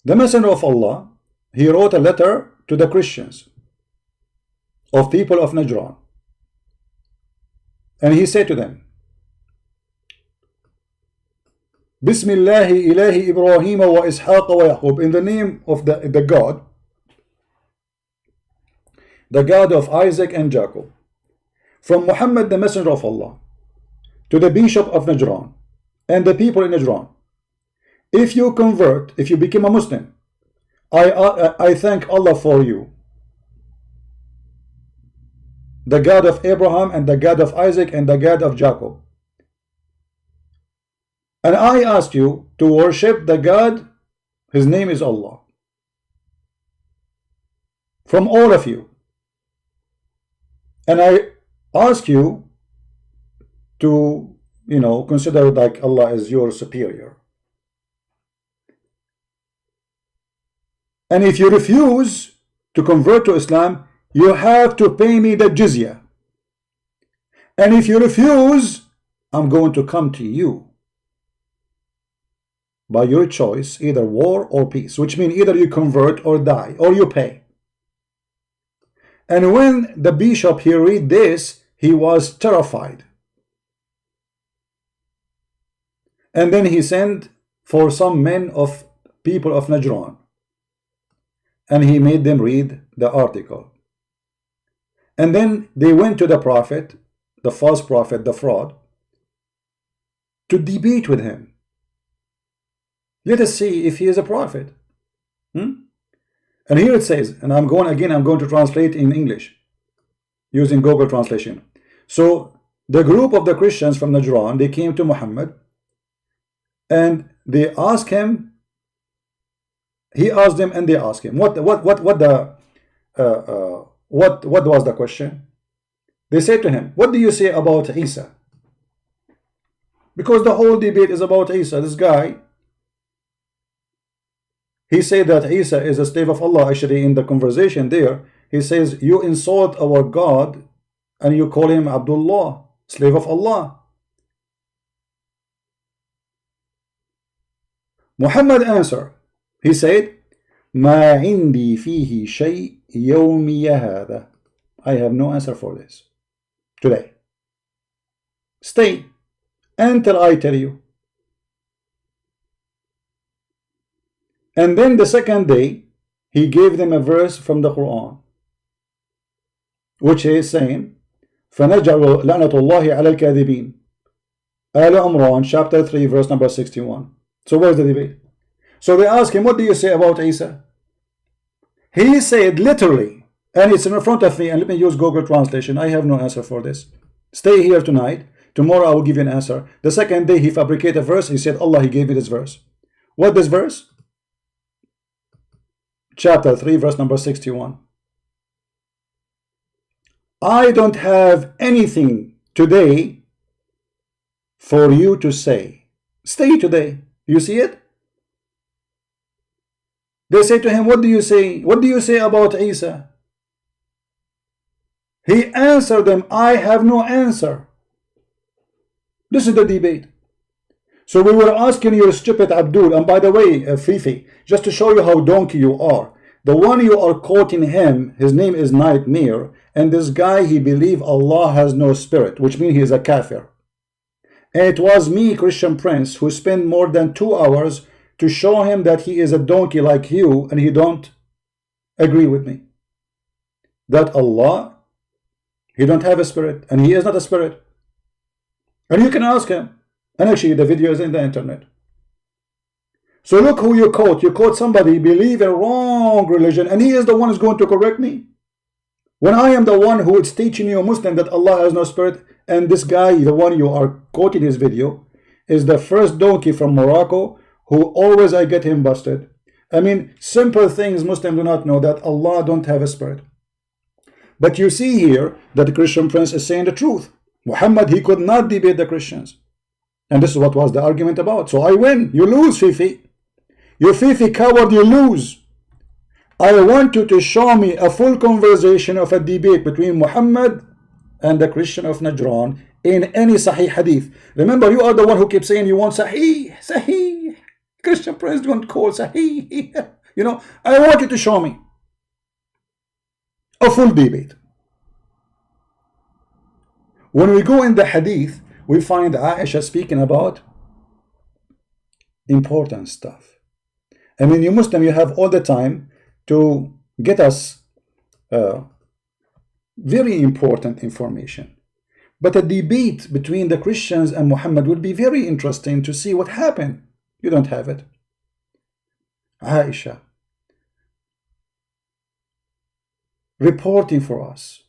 The Messenger of Allah, he wrote a letter to the Christians of people of Najran, and he said to them, Bismillahi ilahi Ibrahim wa Ishaq wa Yaqub, in the name of the God of Isaac and Jacob, from Muhammad the Messenger of Allah, to the Bishop of Najran, and the people in Najran, if you convert, if you become a Muslim, I thank Allah for you, the God of Abraham and the God of Isaac and the God of Jacob. And I ask you to worship the God, his name is Allah, from all of you. And I ask you to, consider like Allah as your superior. And if you refuse to convert to Islam, you have to pay me the jizya. And if you refuse, I'm going to come to you by your choice, either war or peace, which means either you convert or die, or you pay. And when the bishop he read this, he was terrified. And then he sent for some men of people of Najran, and he made them read the article. And then they went to the prophet, the false prophet, the fraud, to debate with him. Let us see if he is a prophet. And here it says, and I'm going to translate in English using Google translation. So the group of the Christians from Najran, they came to Muhammad and they asked him. He asked them and they asked him what was the question. They said to him, what do you say about Isa? Because the whole debate is about Isa. This guy, he said that Isa is a slave of Allah. Actually, in the conversation there, he says, you insult our God and you call him Abdullah, slave of Allah. Muhammad answered. He said, ما عندي فيه شيء يومي هذا. I have no answer for this today. Stay until I tell you. And then the second day, he gave them a verse from the Quran, which is saying, فَنَجْعَلُ لَعْنَةُ اللَّهِ عَلَى الْكَاذِبِينَ. Al-Imran, chapter 3, verse number 61. So where's the debate? So they asked him, what do you say about Isa? He said literally, and it's in front of me, and let me use Google translation. I have no answer for this. Stay here tonight. Tomorrow I will give you an answer. The second day he fabricated a verse. He said, Allah, he gave me this verse. What this verse? Chapter 3, verse number 61. I don't have anything today for you to say. Stay today. You see it? They say to him, what do you say? What do you say about Isa? He answered them, I have no answer. This is the debate. So we were asking your stupid Abdul, and by the way, Fifi, just to show you how donkey you are, the one you are quoting him, his name is Nightmare, and this guy, he believe Allah has no spirit, which means he is a kafir. And it was me, Christian Prince, who spent more than 2 hours to show him that he is a donkey like you, and he don't agree with me. That Allah, he don't have a spirit, and he is not a spirit. And you can ask him. And actually the video is in the internet. So look who you quote. You quote somebody believe in wrong religion, and he is the one who's going to correct me. When I am the one who is teaching you a Muslim that Allah has no spirit, and this guy, the one you are quoting his video, is the first donkey from Morocco who always I get him busted. I mean, simple things Muslims do not know, that Allah don't have a spirit. But you see here that the Christian Prince is saying the truth. Muhammad, he could not debate the Christians. And this is what was the argument about. So I win. You lose, Fifi. You Fifi coward, you lose. I want you to show me a full conversation of a debate between Muhammad and the Christian of Najran in any Sahih Hadith. Remember, you are the one who keeps saying you want Sahih, Sahih. Christian Prince don't call Sahih. You know, I want you to show me a full debate. When we go in the Hadith, we find Aisha speaking about important stuff. I mean, you Muslim, you have all the time to get us very important information. But a debate between the Christians and Muhammad would be very interesting to see what happened. You don't have it. Aisha reporting for us.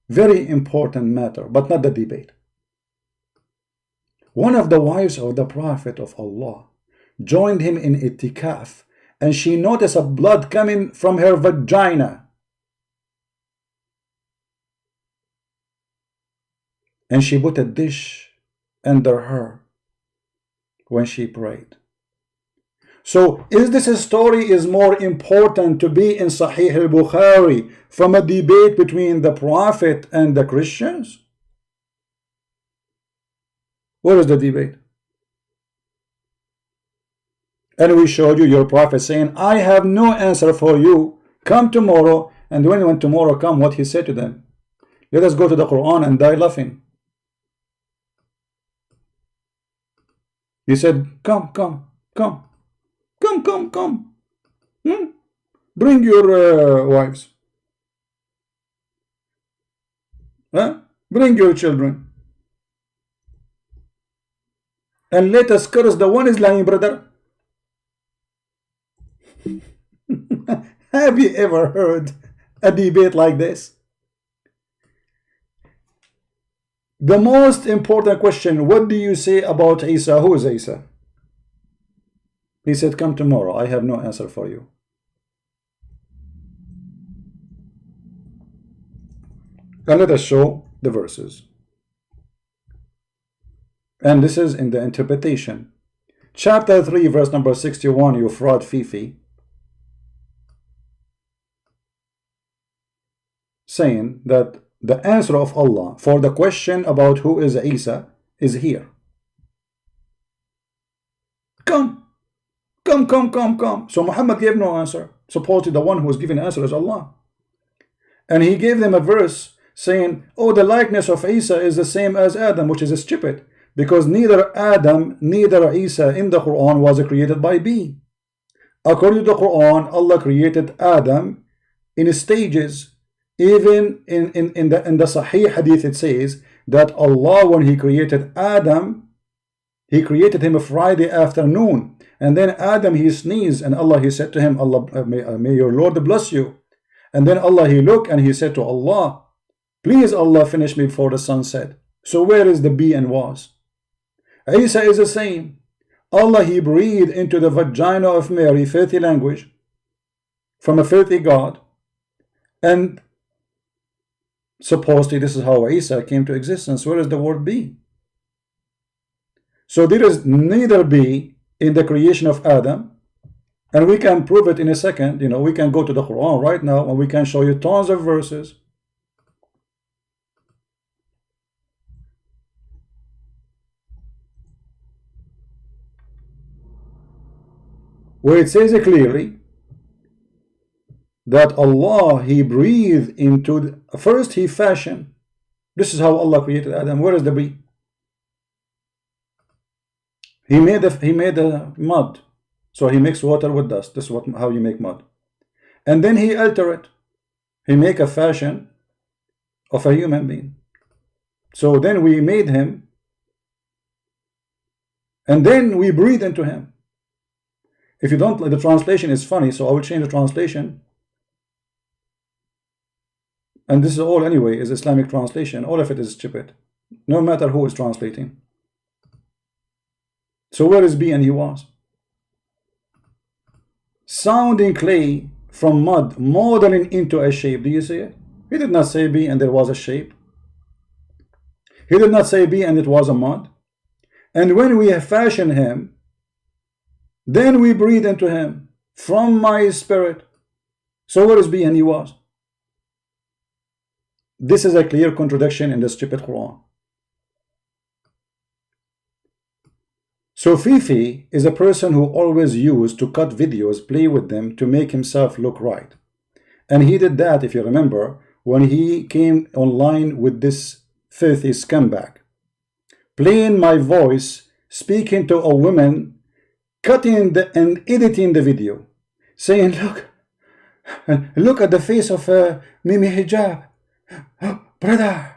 Very important matter, but not the debate. One of the wives of the Prophet of Allah joined him in itikaf, and she noticed a blood coming from her vagina. And she put a dish under her when she prayed. So is this a story is more important to be in Sahih al-Bukhari from a debate between the Prophet and the Christians? What is the debate? And we showed you your Prophet saying, I have no answer for you. Come tomorrow. And when tomorrow come, what he said to them? Let us go to the Quran and die laughing. He said, come. Bring your wives. Bring your children. And let us curse the one is lying, brother. Have you ever heard a debate like this? The most important question, what do you say about Isa? Who is Isa? He said, come tomorrow. I have no answer for you. And let us show the verses. And this is in the interpretation. Chapter 3, verse number 61, you fraud Fifi. Saying that the answer of Allah for the question about who is Isa is here. Come. So Muhammad gave no answer. Supposedly the one who was giving answer is Allah. And he gave them a verse saying, oh, the likeness of Isa is the same as Adam, which is stupid, because neither Adam, neither Isa in the Quran was created by B. According to the Quran, Allah created Adam in stages. Even in the Sahih Hadith, it says that Allah, when He created Adam, He created him a Friday afternoon, and then Adam he sneezed, and Allah He said to him, Allah, may your Lord bless you. And then Allah He looked and He said to Allah, please Allah finish me before the sun set. So where is the be and was? Isa is the same. Allah He breathed into the vagina of Mary filthy language from a filthy God, and supposedly this is how Isa came to existence. Where is the word be? So there is neither be in the creation of Adam, and we can prove it in a second. You know, we can go to the Quran right now and we can show you tons of verses. Where it says clearly that Allah He breathed into first He fashioned. This is how Allah created Adam. Where is the be? He made the mud, so He mixed water with dust. This is how you make mud, and then He alter it. He make a fashion of a human being. So then we made him, and then we breathe into him. If you don't, the translation is funny, so I will change the translation. And this is all anyway is Islamic translation. All of it is stupid, no matter who is translating. So where is be and he was? Sounding clay from mud, modeling into a shape. Do you see it? He did not say be and there was a shape. He did not say be and it was a mud. And when we have fashioned him, then we breathe into him from my spirit. So where is be and he was? This is a clear contradiction in the stupid Quran. So Fifi is a person who always used to cut videos, play with them to make himself look right. And he did that, if you remember, when he came online with this filthy scumbag. Playing my voice, speaking to a woman, cutting and editing the video, saying, look at the face of Mimi Hijab, brother.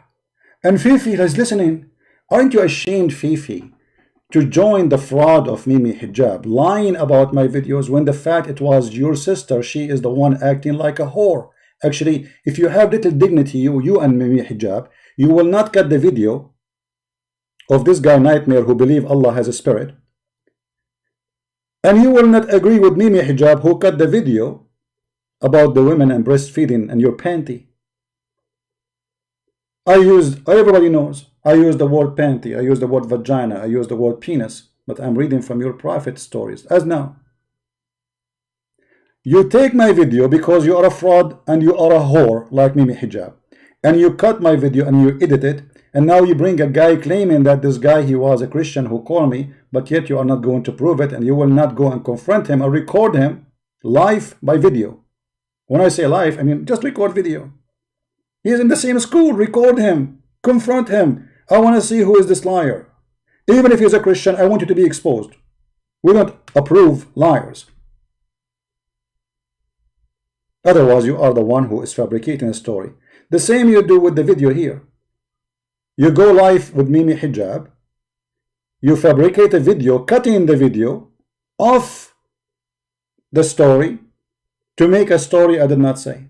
And Fifi is listening. Aren't you ashamed, Fifi, to join the fraud of Mimi Hijab, lying about my videos when the fact it was your sister, she is the one acting like a whore. Actually, if you have little dignity, you and Mimi Hijab, you will not cut the video of this guy Nightmare who believe Allah has a spirit. And you will not agree with Mimi Hijab who cut the video about the women and breastfeeding and your panty. Everybody knows, I use the word panty, I use the word vagina, I use the word penis, but I'm reading from your prophet stories. As now, you take my video because you are a fraud and you are a whore like Mimi Hijab, and you cut my video and you edit it, and now you bring a guy claiming that this guy, he was a Christian who called me, but yet you are not going to prove it, and you will not go and confront him or record him live by video. When I say live, I mean just record video. He is in the same school, record him, confront him. I want to see who is this liar. Even if he's a Christian, I want you to be exposed. We don't approve liars. Otherwise, you are the one who is fabricating a story. The same you do with the video here. You go live with Mimi Hijab. You fabricate a video, cutting the video of the story to make a story I did not say.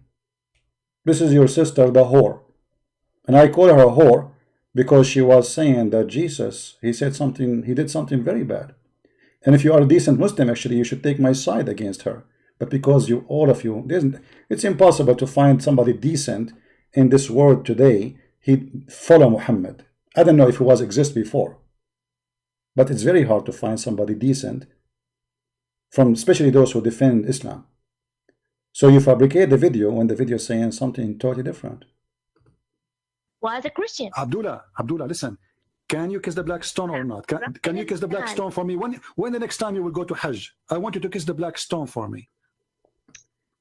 This is your sister, the whore. And I call her a whore because she was saying that Jesus, he did something very bad. And if you are a decent Muslim, actually, you should take my side against her. But because all of you, it's impossible to find somebody decent in this world today. He follow Muhammad. I don't know if he was exist before, but it's very hard to find somebody decent from, especially those who defend Islam. So you fabricate the video when the video is saying something totally different. Why the Christian? Abdullah, listen. Can you kiss the black stone or not? Can you kiss the black stone for me? When the next time you will go to Hajj, I want you to kiss the black stone for me.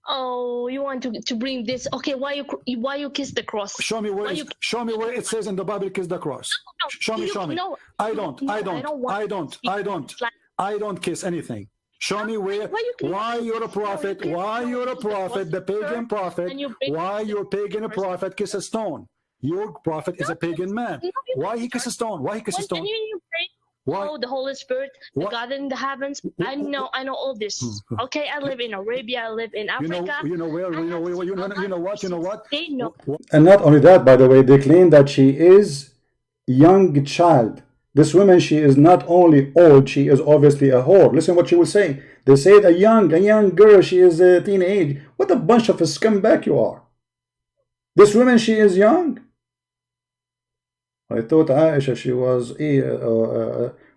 Oh, you want to bring this? Okay, why you kiss the cross? Show me where it says in the Bible kiss the cross. Show me. No, I don't kiss anything. Show me why you're a prophet, the pagan prophet, why your pagan prophet kiss a stone. Your prophet is a pagan man. Why he kiss a stone? Why he kiss a stone? Why? Oh, the Holy Spirit, the God in the heavens. I know all this. Okay, I live in Arabia. I live in Africa. You know what? They know. And not only that, by the way, they claim that she is young child. This woman, she is not only old, she is obviously a whore. Listen what she will say. They say a young girl, she is a teenage. What a bunch of a scumbag you are. This woman, she is young. I thought Aisha, she was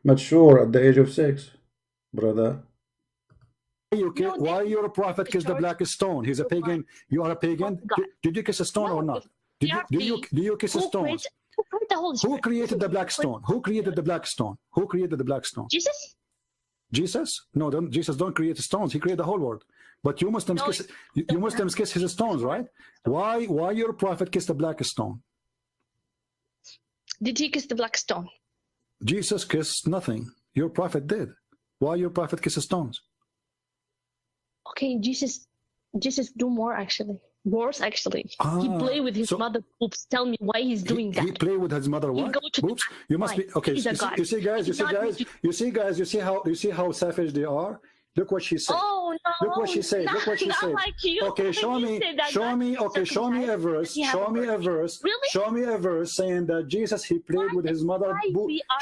mature at the age of 6, brother. Why your prophet kiss the black stone? He's a pagan. You are a pagan. Did you kiss a stone or not? Do you kiss a stone? Who created the black stone? Who created the black stone? Who created the black stone? Jesus. Jesus? No, Jesus don't create stones. He created the whole world. But you Muslims kiss his stones, right? Why your prophet kissed the black stone? Did he kiss the black stone? Jesus kissed nothing. Your prophet did. Why your prophet kisses stones? Okay, Jesus do more actually. Worse actually. He play with his mother boobs. Tell me why he's doing that. He play with his mother what? Boobs? You must be okay. You see guys, you see how savage they are? Look what she said. Oh no! Look what she said. Look what she said. Like you. Okay, show me a verse. Show me a verse. Really? Show me a verse saying that Jesus he played with his mother.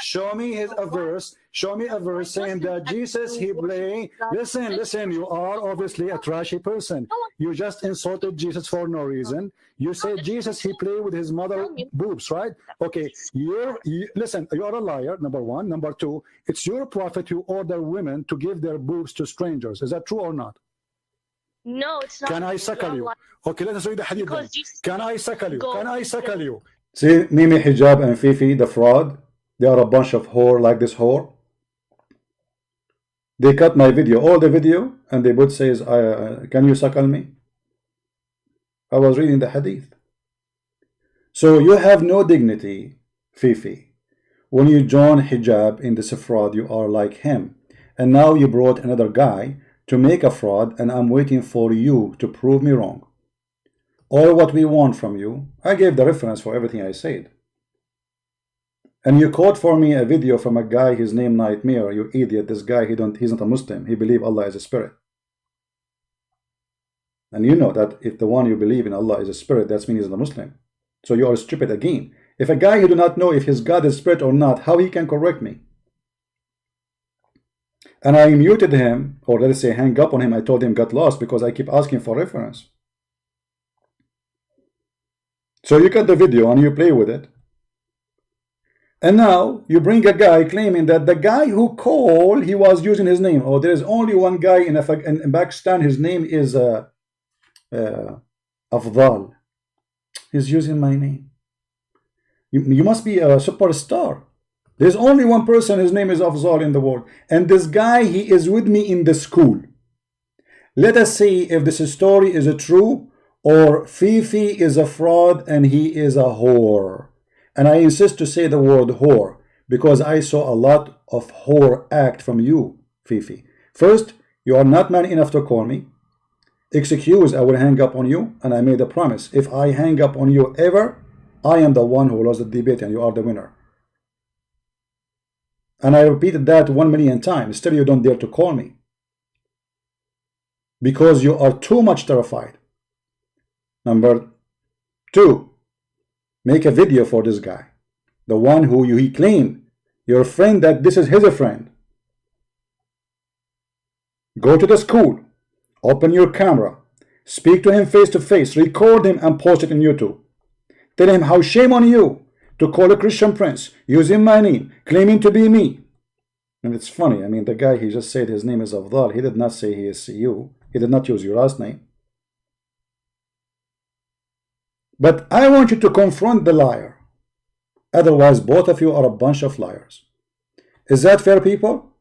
Show me a verse. Show me a verse saying that Jesus he played. Listen. You are obviously a trashy person. You just insulted Jesus for no reason. You said Jesus he played with his mother boobs, right? Okay. Listen. You are a liar. Number one. Number two. It's your prophet who ordered women to give their boobs to strangers. Is that true or not? No, it's not. Can I suckle you? Okay, let us read the hadith. Can I suckle you? Can I suckle you? See, Mimi Hijab and Fifi, the fraud, they are a bunch of whore like this whore. They cut my video, all the video, and they would say, can you suckle me? I was reading the hadith. So you have no dignity, Fifi. When you join hijab in this fraud, you are like him. And now you brought another guy to make a fraud, and I'm waiting for you to prove me wrong. All what we want from you, I gave the reference for everything I said. And you quote for me a video from a guy, his name Nightmare. You idiot. This guy, he's not a Muslim. He believes Allah is a spirit. And you know that if the one you believe in Allah is a spirit, that means he's not a Muslim. So you are stupid again. If a guy who do not know if his God is spirit or not, how he can correct me? And I muted him, or let's say hang up on him. I told him get lost because I keep asking for reference. So you cut the video and you play with it. And now you bring a guy claiming that the guy who called, he was using his name. Oh, there is only one guy in Pakistan. His name is Afzal. He's using my name. You must be a superstar. There's only one person, his name is Afzal in the world. And this guy, he is with me in the school. Let us see if this story is true or Fifi is a fraud and he is a whore. And I insist to say the word whore because I saw a lot of whore act from you, Fifi. First, you are not man enough to call me. Excuse, I will hang up on you, and I made a promise. If I hang up on you ever, I am the one who lost the debate and you are the winner. And I repeated that 1 million times. Still you don't dare to call me. Because you are too much terrified. Number 2, make a video for this guy. The one who he claimed, your friend, that this is his friend. Go to the school. Open your camera. Speak to him face to face. Record him and post it on YouTube. Tell him how shame on you to call a Christian prince using my name, claiming to be me. And it's funny. I mean, the guy, he just said his name is Afzal. He did not say he is you. He did not use your last name. But I want you to confront the liar. Otherwise, both of you are a bunch of liars. Is that fair, people?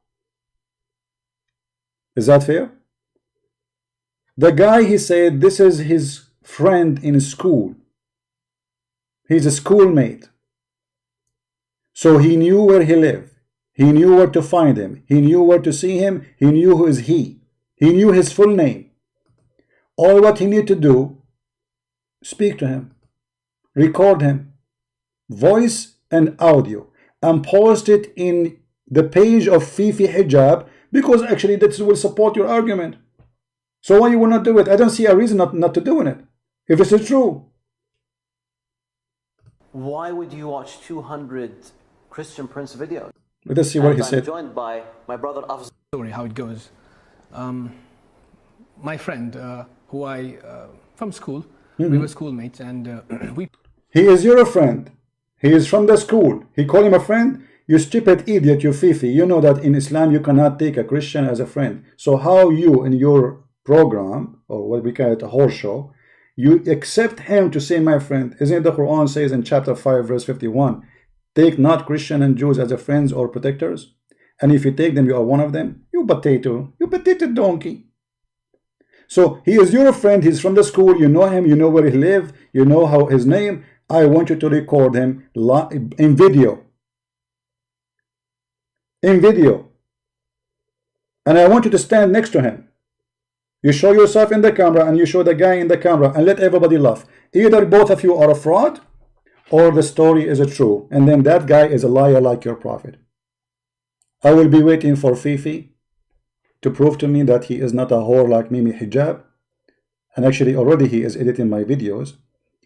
Is that fair? The guy, he said this is his friend in school. He's a schoolmate. So he knew where he lived. He knew where to find him. He knew where to see him. He knew who is he. He knew his full name. All what he needed to do, speak to him. Record him. Voice and audio. And post it in the page of Fifi Hijab, because actually that will support your argument. So why you will not do it? I don't see a reason not to doing it. If this is true. Why would you watch 200 Christian Prince videos? Let us see what he said. I'm joined by my brother Afzal. Story, how it goes. My friend, who I, from school, we were schoolmates, and we... He is your friend. He is from the school. He called him a friend? You stupid idiot, you Fifi. You know that in Islam you cannot take a Christian as a friend. So how you, in your program, or what we call it a horse show, you accept him to say my friend? Isn't the Quran says in chapter 5 verse 51, take not Christian and Jews as a friends or protectors, and if you take them you are one of them? You potato donkey. So he is your friend, he's from the school, you know him, you know where he lives, you know how his name. I want you to record him in video. In video. And I want you to stand next to him. You show yourself in the camera and you show the guy in the camera and let everybody laugh. Either both of you are a fraud or the story is true, and then that guy is a liar like your prophet. I will be waiting for Fifi to prove to me that he is not a whore like Mimi Hijab. And actually already he is editing my videos,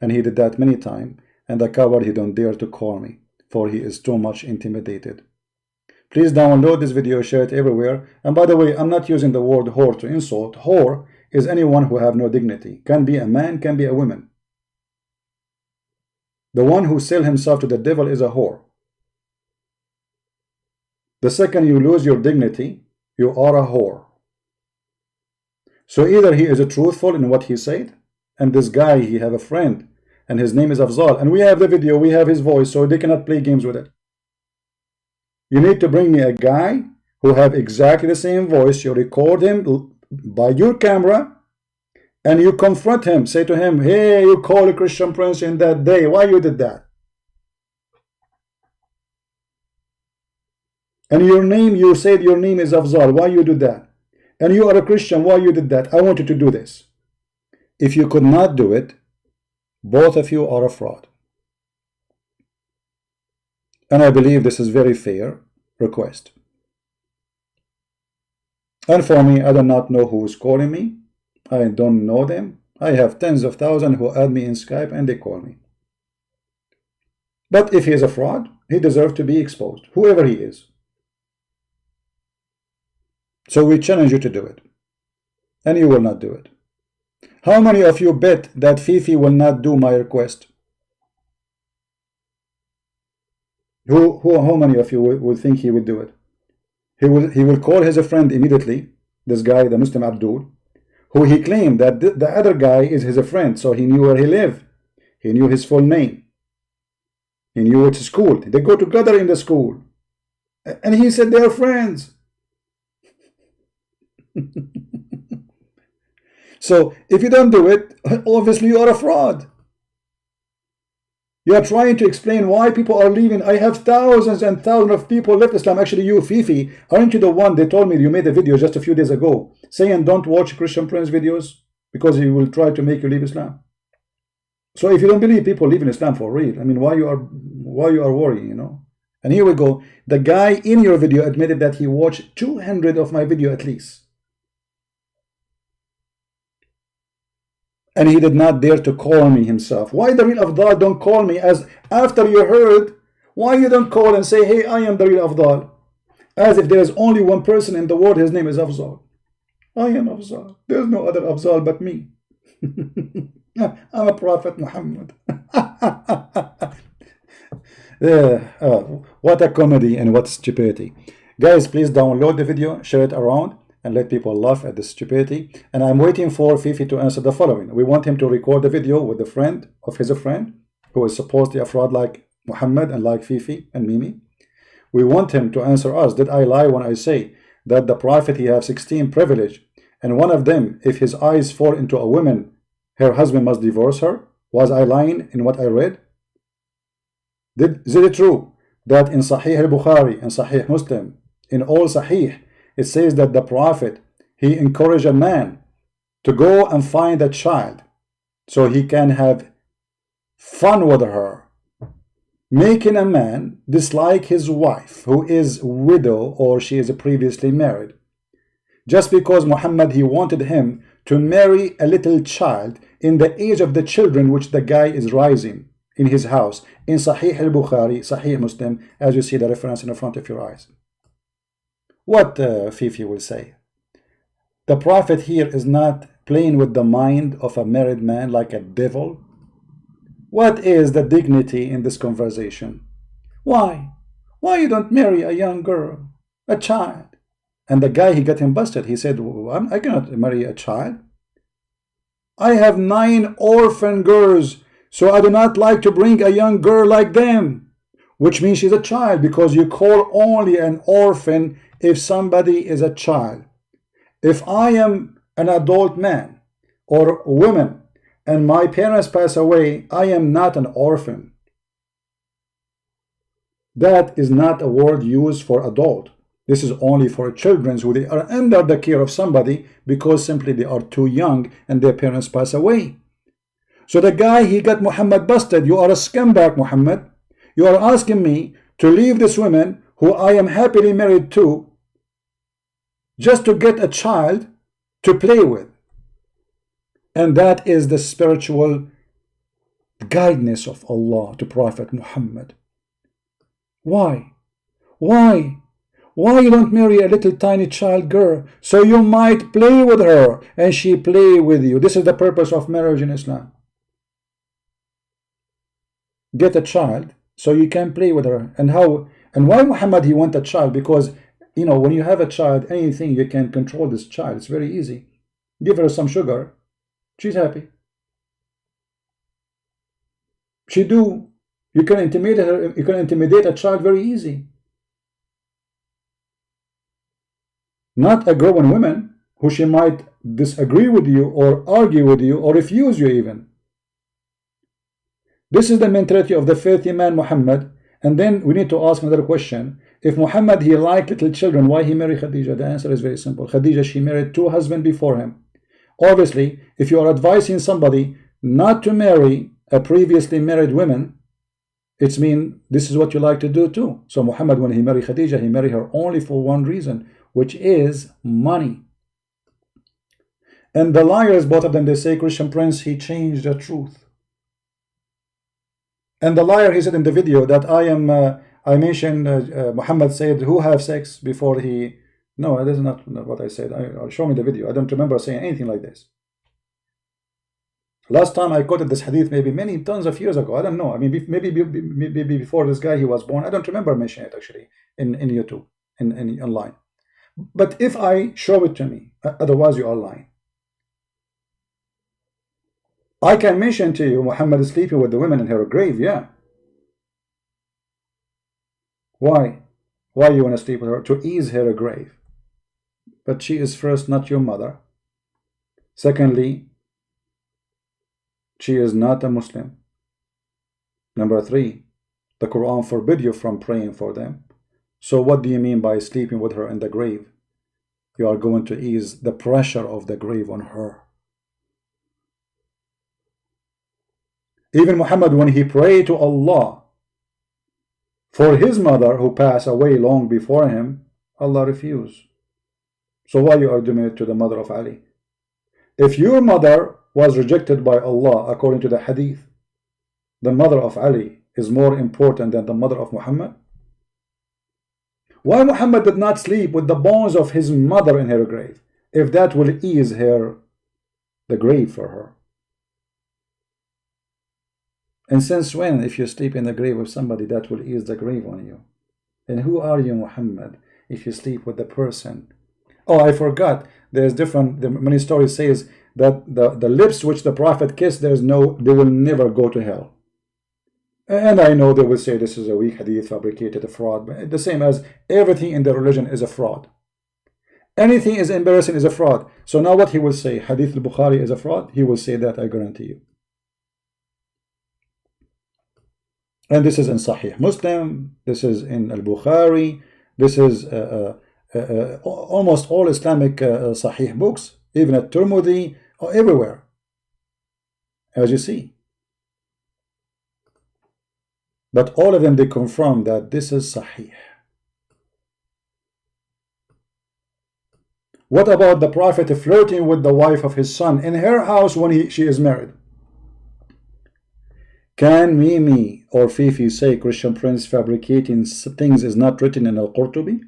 and he did that many times, and the coward, he don't dare to call me, for he is too much intimidated. Please download this video, share it everywhere. And by the way, I'm not using the word whore to insult. Whore is anyone who have no dignity. Can be a man, can be a woman. The one who sell himself to the devil is a whore. The second you lose your dignity, you are a whore. So either he is truthful in what he said, and this guy, he have a friend, and his name is Afzal, and we have the video, we have his voice, so they cannot play games with it. You need to bring me a guy who have exactly the same voice. You record him by your camera, and you confront him. Say to him, hey, you call a Christian prince in that day. Why you did that? And your name, you said your name is Afzal. Why you did that? And you are a Christian. Why you did that? I want you to do this. If you could not do it, both of you are a fraud. And I believe this is very fair request. And for me, I do not know who is calling me. I don't know them. I have tens of thousands who add me in Skype and they call me. But if he is a fraud, he deserves to be exposed, whoever he is. So we challenge you to do it. And you will not do it. How many of you bet that Fifi will not do my request? How many of you will think he will do it? He will call his friend immediately, this guy, the Muslim Abdul, who he claimed that the other guy is his friend, so he knew where he lived. He knew his full name. He knew which school. They go together in the school. And he said they are friends. So if you don't do it, obviously you are a fraud. You are trying to explain why people are leaving. I have thousands and thousands of people left Islam. Actually, you, Fifi, aren't you the one? They told me you made a video just a few days ago saying don't watch Christian Prince videos because he will try to make you leave Islam. So if you don't believe people leaving Islam for real, I mean, why you are worrying, you know? And here we go. The guy in your video admitted that he watched 200 of my video at least. And he did not dare to call me himself. Why the real Afdal don't call me as after you heard? Why you don't call and say, hey, I am the real Afdal? As if there is only one person in the world, his name is Afzal. I am Afzal. There's no other Afzal but me. I'm a Prophet Muhammad. What a comedy and what stupidity. Guys, please download the video, share it around, and let people laugh at the stupidity. And I'm waiting for Fifi to answer the following. We want him to record the video with a friend of his friend who is supposedly a fraud like Muhammad and like Fifi and Mimi. We want him to answer us. Did I lie when I say that the Prophet, he have 16 privilege, and one of them, if his eyes fall into a woman, her husband must divorce her? Was I lying in what I read? Is it true that in Sahih al-Bukhari and Sahih Muslim, in all Sahih, it says that the Prophet, he encouraged a man to go and find a child so he can have fun with her, making a man dislike his wife who is widow or she is previously married, just because Muhammad, he wanted him to marry a little child in the age of the children which the guy is raising in his house. In Sahih al-Bukhari, Sahih Muslim, as you see the reference in the front of your eyes. What Fifi will say? The Prophet here is not playing with the mind of a married man like a devil. What is the dignity in this conversation? Why? Why you don't marry a young girl, a child? And the guy, he got him busted. He said, I cannot marry a child. I have 9 orphan girls, so I do not like to bring a young girl like them, which means she's a child, because you call only an orphan if somebody is a child. If I am an adult man or woman and my parents pass away, I am not an orphan. That is not a word used for adult. This is only for children who they are under the care of somebody because simply they are too young and their parents pass away. So the guy, he got Muhammad busted. You are a scumbag, Muhammad. You are asking me to leave this woman who I am happily married to just to get a child to play with. And that is the spiritual guidance of Allah to Prophet Muhammad. Why? Why? Why you don't marry a little tiny child girl so you might play with her and she play with you? This is the purpose of marriage in Islam. Get a child so you can play with her. And how and why Muhammad, he want a child? Because, you know, when you have a child, anything you can control this child. It's very easy. Give her some sugar, she's happy. She do. You can intimidate her. You can intimidate a child very easy. Not a grown woman who she might disagree with you or argue with you or refuse you even. This is the mentality of the faithful man Muhammad. And then we need to ask another question. If Muhammad, he liked little children, why he married Khadija? The answer is very simple. Khadija, she married 2 husbands before him. Obviously, if you are advising somebody not to marry a previously married woman, It's mean this is what you like to do too. So Muhammad, when he married Khadija, he married her only for one reason, which is money. And the liars, both of them, they say, Christian Prince, he changed the truth. And the liar, he said in the video that I mentioned, Muhammad said, who have sex before he... No, that is not what I said. Show me the video. I don't remember saying anything like this. Last time I quoted this hadith, maybe many tons of years ago. I don't know. I mean, maybe before this guy he was born. I don't remember mentioning it actually in YouTube, in online. But if I show it to me, otherwise you are lying. I can mention to you Muhammad is sleeping with the women in her grave, yeah. Why? Why you want to sleep with her? To ease her grave. But she is first not your mother. Secondly, she is not a Muslim. Number 3, the Quran forbid you from praying for them. So what do you mean by sleeping with her in the grave? You are going to ease the pressure of the grave on her. Even Muhammad, when he prayed to Allah for his mother who passed away long before him, Allah refused. So why you are doing it to the mother of Ali? If your mother was rejected by Allah according to the hadith, the mother of Ali is more important than the mother of Muhammad? Why Muhammad did not sleep with the bones of his mother in her grave, if that will ease her, the grave for her? And since when, if you sleep in the grave with somebody, that will ease the grave on you? And who are you, Muhammad, if you sleep with the person? Oh, I forgot. There's different. Many stories says that the lips which the Prophet kissed, they will never go to hell. And I know they will say this is a weak hadith, fabricated, a fraud. But the same as everything in the religion is a fraud. Anything is embarrassing is a fraud. So now what he will say, Hadith al-Bukhari is a fraud? He will say that, I guarantee you. And this is in Sahih Muslim, this is in Al-Bukhari, this is almost all Islamic Sahih books, even at Tirmidhi, or everywhere, as you see. But all of them, they confirm that this is Sahih. What about the Prophet flirting with the wife of his son in her house when she is married? Can Mimi or Fifi say Christian Prince fabricating things is not written in Al-Qurtubi?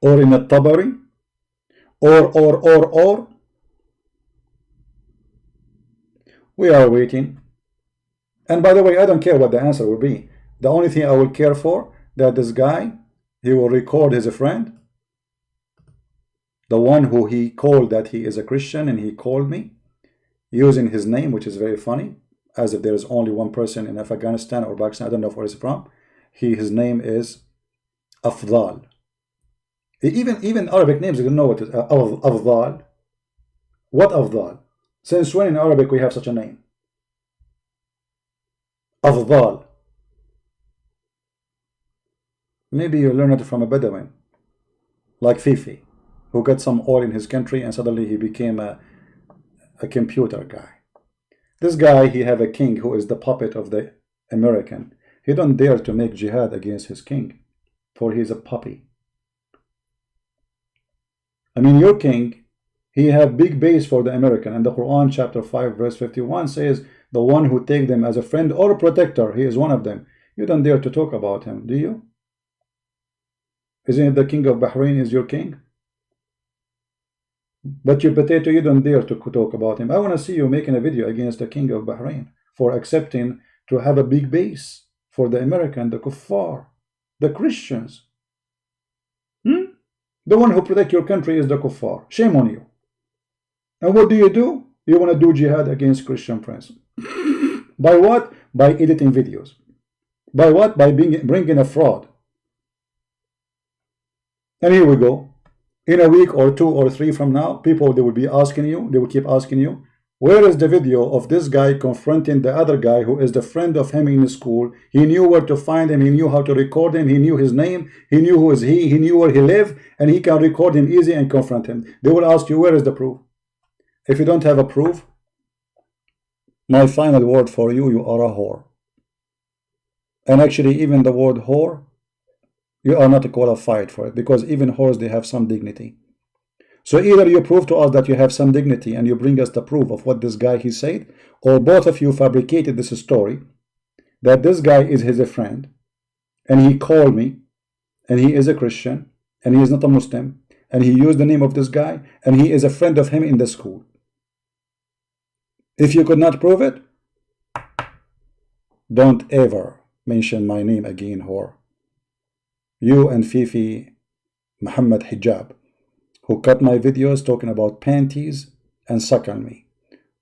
Or in Al-Tabari? Or? We are waiting. And by the way, I don't care what the answer will be. The only thing I will care for, that this guy, he will record his friend, the one who he called that he is a Christian, and he called me, using his name, which is very funny, as if there is only one person in Afghanistan or Pakistan, I don't know where he's from. His name is Afzal. Even Arabic names, you don't know what it is. Afzal. What Afzal? Since when in Arabic we have such a name? Afzal. Maybe you learn it from a Bedouin, like Fifi, who got some oil in his country and suddenly he became a computer guy. This guy, he have a king who is the puppet of the American. He don't dare to make jihad against his king, for he is a puppy. I mean, your king, he have big base for the American, and the Quran chapter 5 verse 51 says, the one who take them as a friend or a protector, he is one of them. You don't dare to talk about him, do you? Isn't it the king of Bahrain is your king? But your potato, you don't dare to talk about him. I want to see you making a video against the king of Bahrain for accepting to have a big base for the American, the kuffar, the Christians. The one who protect your country is the kuffar. Shame on you. And what do? You want to do jihad against Christian Prince. By what? By editing videos. By what? By bringing a fraud. And here we go. In a week or 2 or 3 from now, people, they will be asking you, they will keep asking you, where is the video of this guy confronting the other guy who is the friend of him in the school? He knew where to find him, he knew how to record him, he knew his name, he knew who is he knew where he lived, and he can record him easy and confront him. They will ask you, where is the proof? If you don't have a proof, my final word for you, you are a whore. And actually, even the word whore, you are not qualified for it, because even whores, they have some dignity. So either you prove to us that you have some dignity and you bring us the proof of what this guy he said, or both of you fabricated this story that this guy is his friend and he called me and he is a Christian and he is not a Muslim and he used the name of this guy and he is a friend of him in the school. If you could not prove it, don't ever mention my name again, whore. You and Fifi Muhammad Hijab, who cut my videos talking about panties and suck on me,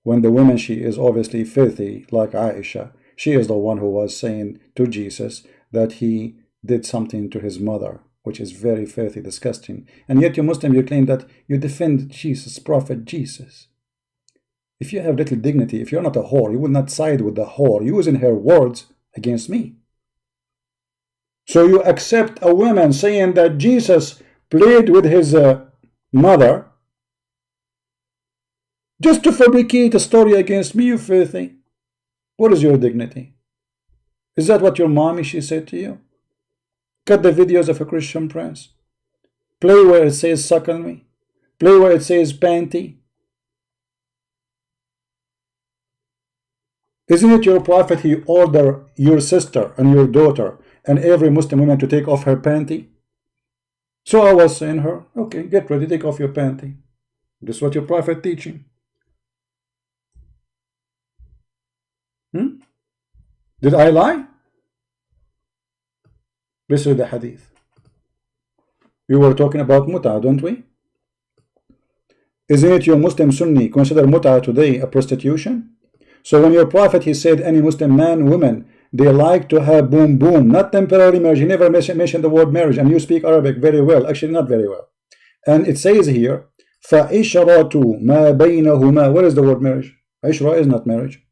when the woman, she is obviously filthy like Aisha. She is the one who was saying to Jesus that he did something to his mother, which is very filthy, disgusting. And yet you Muslim, you claim that you defend Jesus, Prophet Jesus. If you have little dignity, if you're not a whore, you will not side with the whore using her words against me. So you accept a woman saying that Jesus played with his mother just to fabricate a story against me, you filthy. What is your dignity? Is that what your mommy, she said to you? Cut the videos of a Christian prince. Play where it says suck on me. Play where it says panty. Isn't it your prophet he ordered your sister and your daughter and every Muslim woman to take off her panty? So I was saying her, okay, get ready, take off your panty. This is what your prophet teaching. Did I lie? This is the hadith. We were talking about muta, don't we? Isn't it your Muslim Sunni consider muta today a prostitution? So when your prophet, he said any Muslim man, woman, they like to have boom boom, not temporary marriage. He never mentioned the word marriage, and you speak Arabic very well, actually not very well. And it says here, فَإِشْرَةُ مَا بَيْنَهُمَا. What is the word marriage? Ishra is not marriage.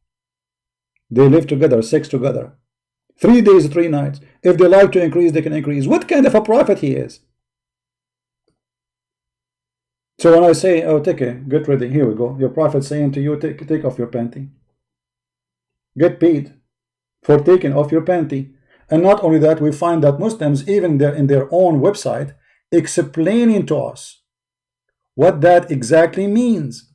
They live together, sex together. 3 days, 3 nights. If they like to increase, they can increase. What kind of a prophet he is? So when I say, oh, take it, get ready, here we go. Your prophet saying to you, take off your panty. Get paid for taking off your panty. And not only that, we find that Muslims, even in their own website, explaining to us what that exactly means.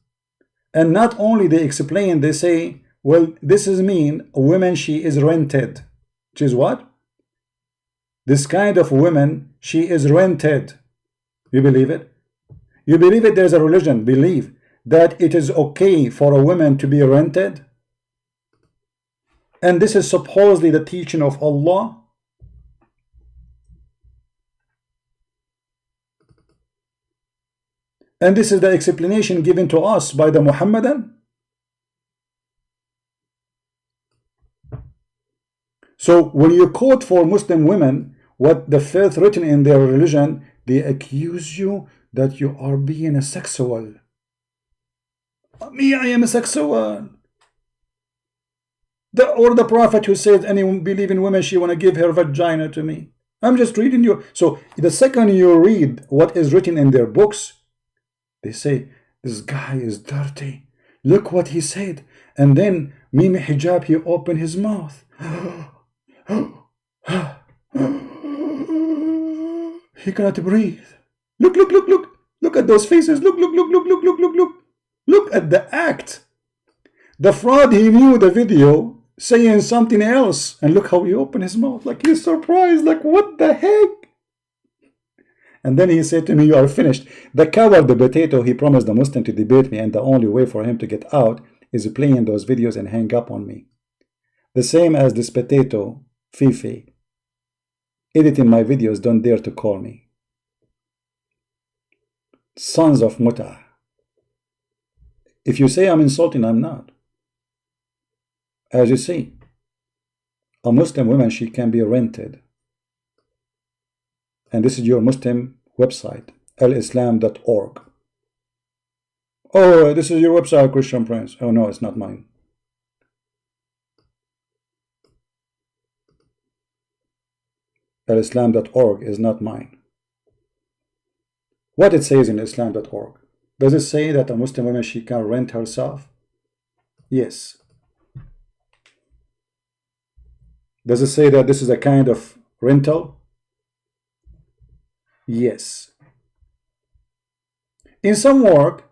And not only they explain, they say, well, this is mean a woman, she is rented. Which is what? This kind of woman, she is rented. You believe it? You believe it? There's a religion, believe that it is okay for a woman to be rented? And this is supposedly the teaching of Allah. And this is the explanation given to us by the Muhammadan. So when you quote for Muslim women what the filth written in their religion, they accuse you that you are being a sexual. Me, I am a sexual. Or the prophet who says any believing woman, she want to give her vagina to me. I'm just reading you. So the second you read what is written in their books, they say this guy is dirty. Look what he said. And then Mimi Hijab, he opened his mouth. He cannot breathe. Look, look, look, look. Look at those faces. Look, look, look, look, look, look, look, look. Look at the act. The fraud, he knew the video saying something else. And look how he opened his mouth. Like he's surprised. Like what the heck? And then he said to me, you are finished. The coward, the potato, he promised the Muslim to debate me. And the only way for him to get out is playing those videos and hang up on me. The same as this potato, Fifi, editing my videos, don't dare to call me. Sons of Muta. If you say I'm insulting, I'm not. As you see, a Muslim woman, she can be rented. And this is your Muslim website, alislam.org. Oh, this is your website, Christian Prince. Oh no, it's not mine. Alislam.org is not mine. What it says in Islam.org? Does it say that a Muslim woman, she can rent herself? Yes. Does it say that this is a kind of rental? Yes. In some work,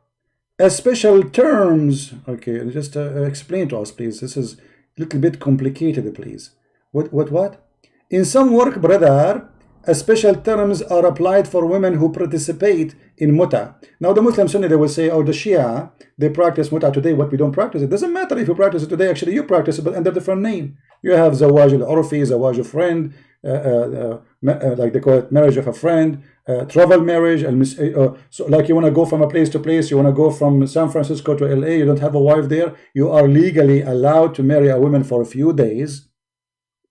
a special terms, okay, just explain to us, please. This is a little bit complicated, please. What? In some work, brother, a special terms are applied for women who participate in muta. Now, the Muslim Sunni, they will say, oh, the Shia, they practice muta today, what we don't practice. It doesn't matter if you practice it today. Actually, you practice it, but under a different name. You have zawaj al-urfi, zawaj of friend, like they call it, marriage of a friend, travel marriage, so like you want to go from a place to place, you want to go from San Francisco to LA, you don't have a wife there, you are legally allowed to marry a woman for a few days,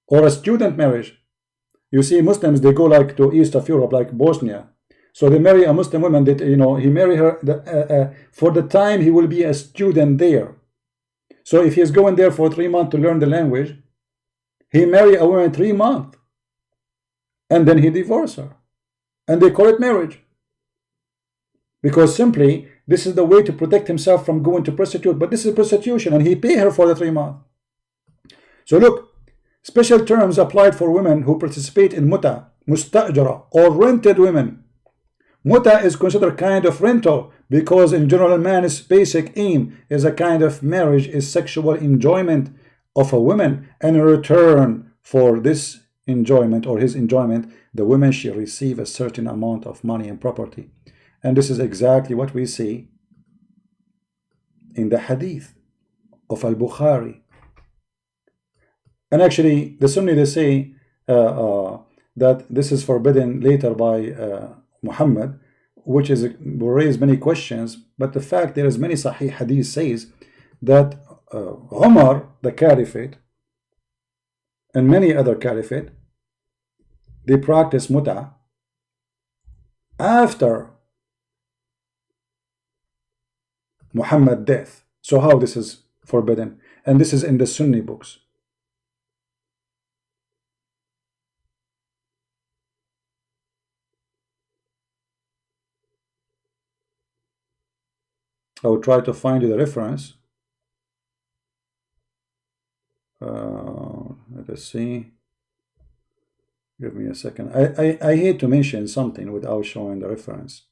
or a student marriage. You see, Muslims, they go like to east of Europe, like Bosnia, so they marry a Muslim woman that, you know, he marry her for the time he will be a student there. So if he's going there for 3 months to learn the language, he marry a woman 3 months, and then he divorce her, and they call it marriage, because simply this is the way to protect himself from going to prostitute. But this is prostitution, and he pay her for the 3 months. So look, special terms applied for women who participate in muta, mustajara, or rented women. Muta is considered kind of rental because in general man's basic aim is a kind of marriage is sexual enjoyment of a woman, and in return for this enjoyment or his enjoyment, the woman should receive a certain amount of money and property. And this is exactly what we see in the hadith of al-Bukhari. And actually the Sunni, they say that this is forbidden later by Muhammad, which is will raise many questions. But the fact there is many Sahih hadith says that Umar, the caliphate, and many other caliphate, they practice muta after Muhammad's death. So how this is forbidden? And this is in the Sunni books. I will try to find you the reference. Let us see. Give me a second. I hate to mention something without showing the reference.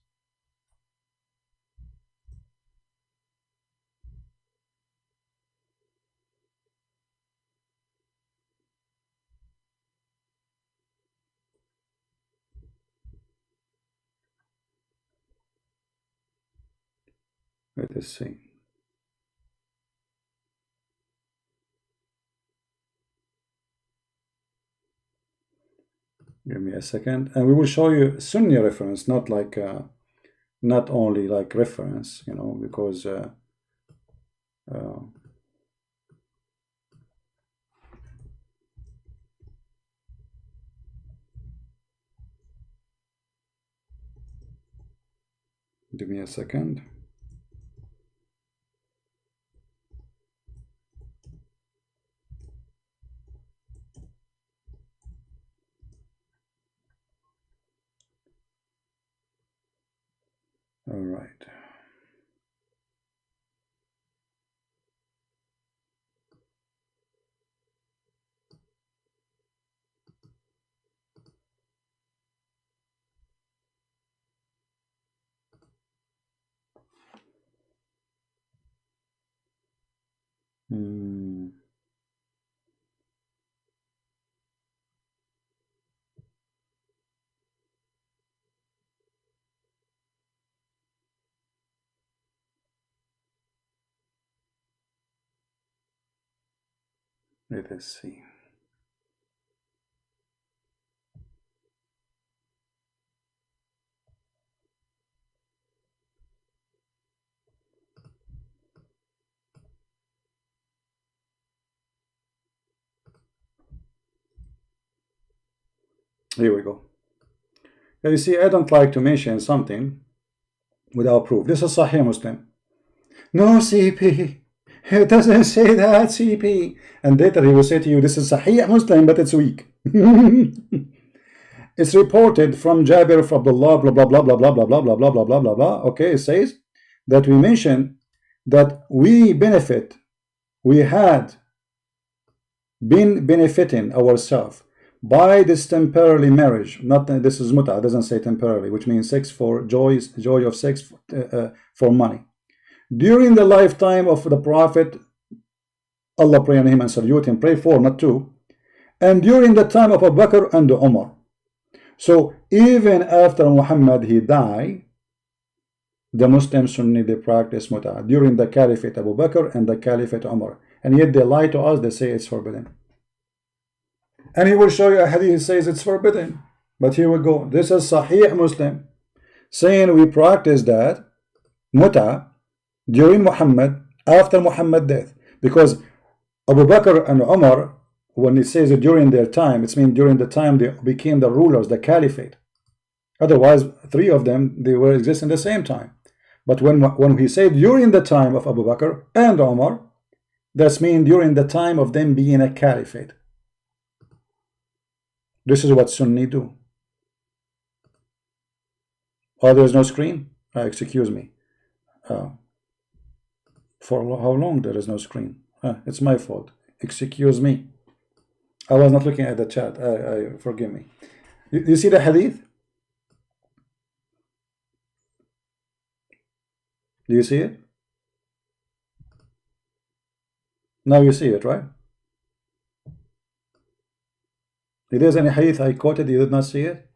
Let us see. Give me a second, and we will show you Sunni reference, not like not only like reference, you know, because give me a second. All right. Let us see. Here we go. Now you see, I don't like to mention something without proof. This is Sahih Muslim. No, CP. It doesn't say that, CP. And later he will say to you, this is Sahih Muslim, but it's weak. It's reported from Jabir of Abdullah, blah, blah, blah, blah, blah, blah, blah, blah, blah, blah, blah, blah, blah. Okay, it says that we mentioned that we benefit, we had been benefiting ourselves by this temporary marriage, not this is muta, doesn't say temporarily, which means sex for joy of sex for money. During the lifetime of the Prophet, Allah pray on him and salute him, pray for, not to, and during the time of Abu Bakr and Umar. So even after Muhammad he died, the Muslim Sunni they practice muta during the Caliphate Abu Bakr and the Caliphate Umar, and yet they lie to us, they say it's forbidden. And he will show you a hadith says it's forbidden. But here we go. This is Sahih Muslim saying we practice that muta during Muhammad, after Muhammad's death. Because Abu Bakr and Umar, when it says during their time, it means during the time they became the rulers, the caliphate. Otherwise, three of them, they were existing at the same time. But when he said during the time of Abu Bakr and Umar, that's mean during the time of them being a caliphate. This is what Sunni do. Oh, there's no screen? Excuse me. For how long there is no screen? It's my fault. Excuse me. I was not looking at the chat. Forgive me. You see the hadith? Do you see it? Now you see it, right? If there's any hadith I quoted, you did not see it?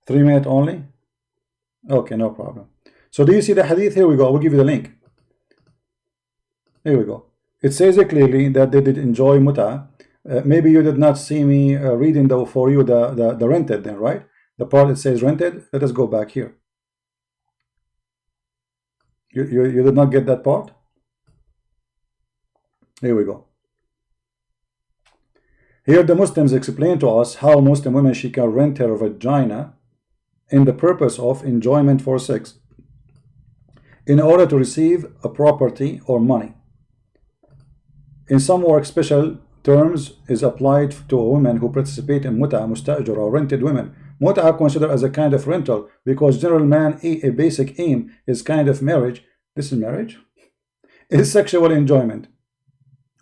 Three minutes only? Okay, no problem. So do you see the hadith? Here we go. I will give you the link. Here we go. It says it clearly that they did enjoy muta. Maybe you did not see me reading for you the rented then, right? The part that says rented. Let us go back here. You did not get that part? Here we go. Here the Muslims explain to us how Muslim women she can rent her vagina in the purpose of enjoyment for sex in order to receive a property or money. In some work, special terms is applied to a woman who participate in muta, mustajir, or rented women. Muta considered as a kind of rental because general man a basic aim is kind of marriage. This is marriage. Is sexual enjoyment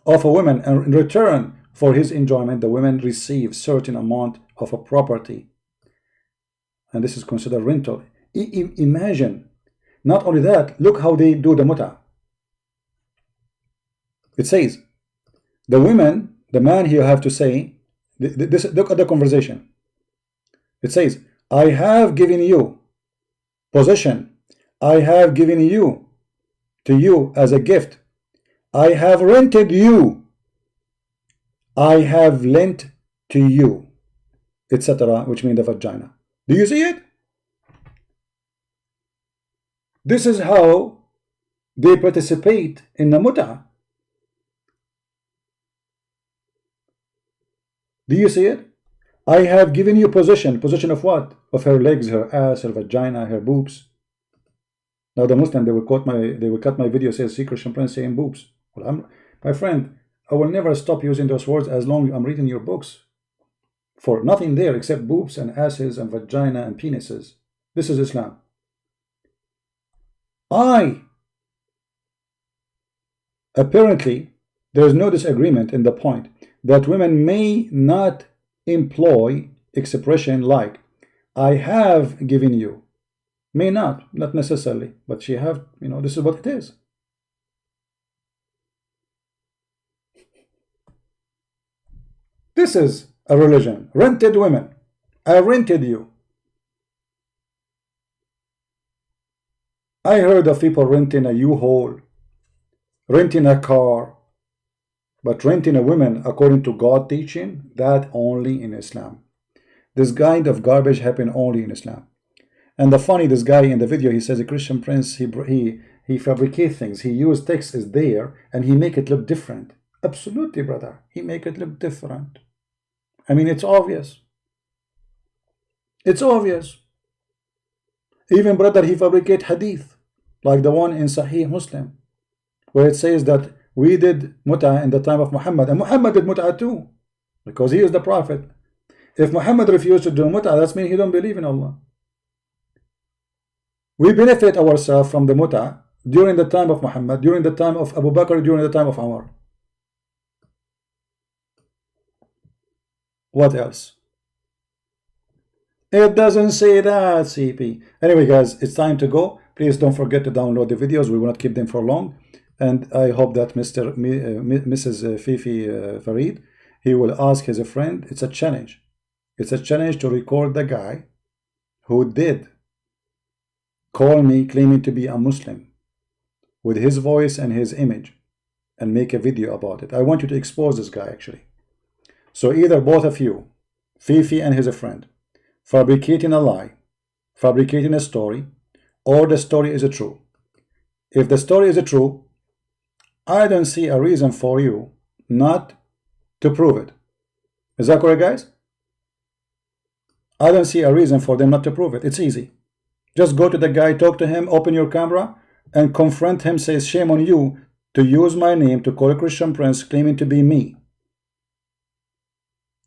of a woman, and in return for his enjoyment, the women receive certain amount of a property, and this is considered rental. Imagine. Not only that, look how they do the muta. It says, the women, the man here have to say, this, look at the conversation. It says, I have given you possession. I have given you to you as a gift. I have rented you. I have lent to you, etc., which means the vagina. Do you see it? This is how they participate in the muta. Do you see it? I have given you possession. Possession of what? Of her legs, her ass, her vagina, her boobs. Now the Muslim, they will cut my video says Christian Prince saying boobs. Well, my friend, I will never stop using those words as long as I'm reading your books. For nothing there except boobs and asses and vagina and penises. This is Islam. Apparently, there is no disagreement in the point that women may not employ expression like I have given you. May not necessarily, but she have, this is what it is. This is a religion. Rented women. I rented you. I heard of people renting a U-Haul, renting a car, but renting a woman according to God teaching, that only in Islam. This kind of garbage happen only in Islam. And the funny, this guy in the video, he says a Christian Prince, he fabricates things. He used text is there and he make it look different. Absolutely, brother. He make it look different. I mean, it's obvious. It's obvious. Even, brother, he fabricate hadith, like the one in Sahih Muslim, where it says that we did muta in the time of Muhammad, and Muhammad did muta too, because he is the prophet. If Muhammad refused to do muta, that means he don't believe in Allah. We benefit ourselves from the muta during the time of Muhammad, during the time of Abu Bakr, during the time of Umar. What else? It doesn't say that, CP. Anyway, guys, it's time to go. Please don't forget to download the videos. We will not keep them for long. And I hope that Mrs. Fifi Farid, he will ask his friend. It's a challenge. It's a challenge to record the guy who did call me claiming to be a Muslim with his voice and his image and make a video about it. I want you to expose this guy actually. So either both of you, Fifi and his friend, fabricating a lie, fabricating a story, or the story is true. If the story is true, I don't see a reason for you not to prove it. Is that correct, guys? I don't see a reason for them not to prove it. It's easy. Just go to the guy, talk to him, open your camera, and confront him. Say, shame on you to use my name to call a Christian Prince claiming to be me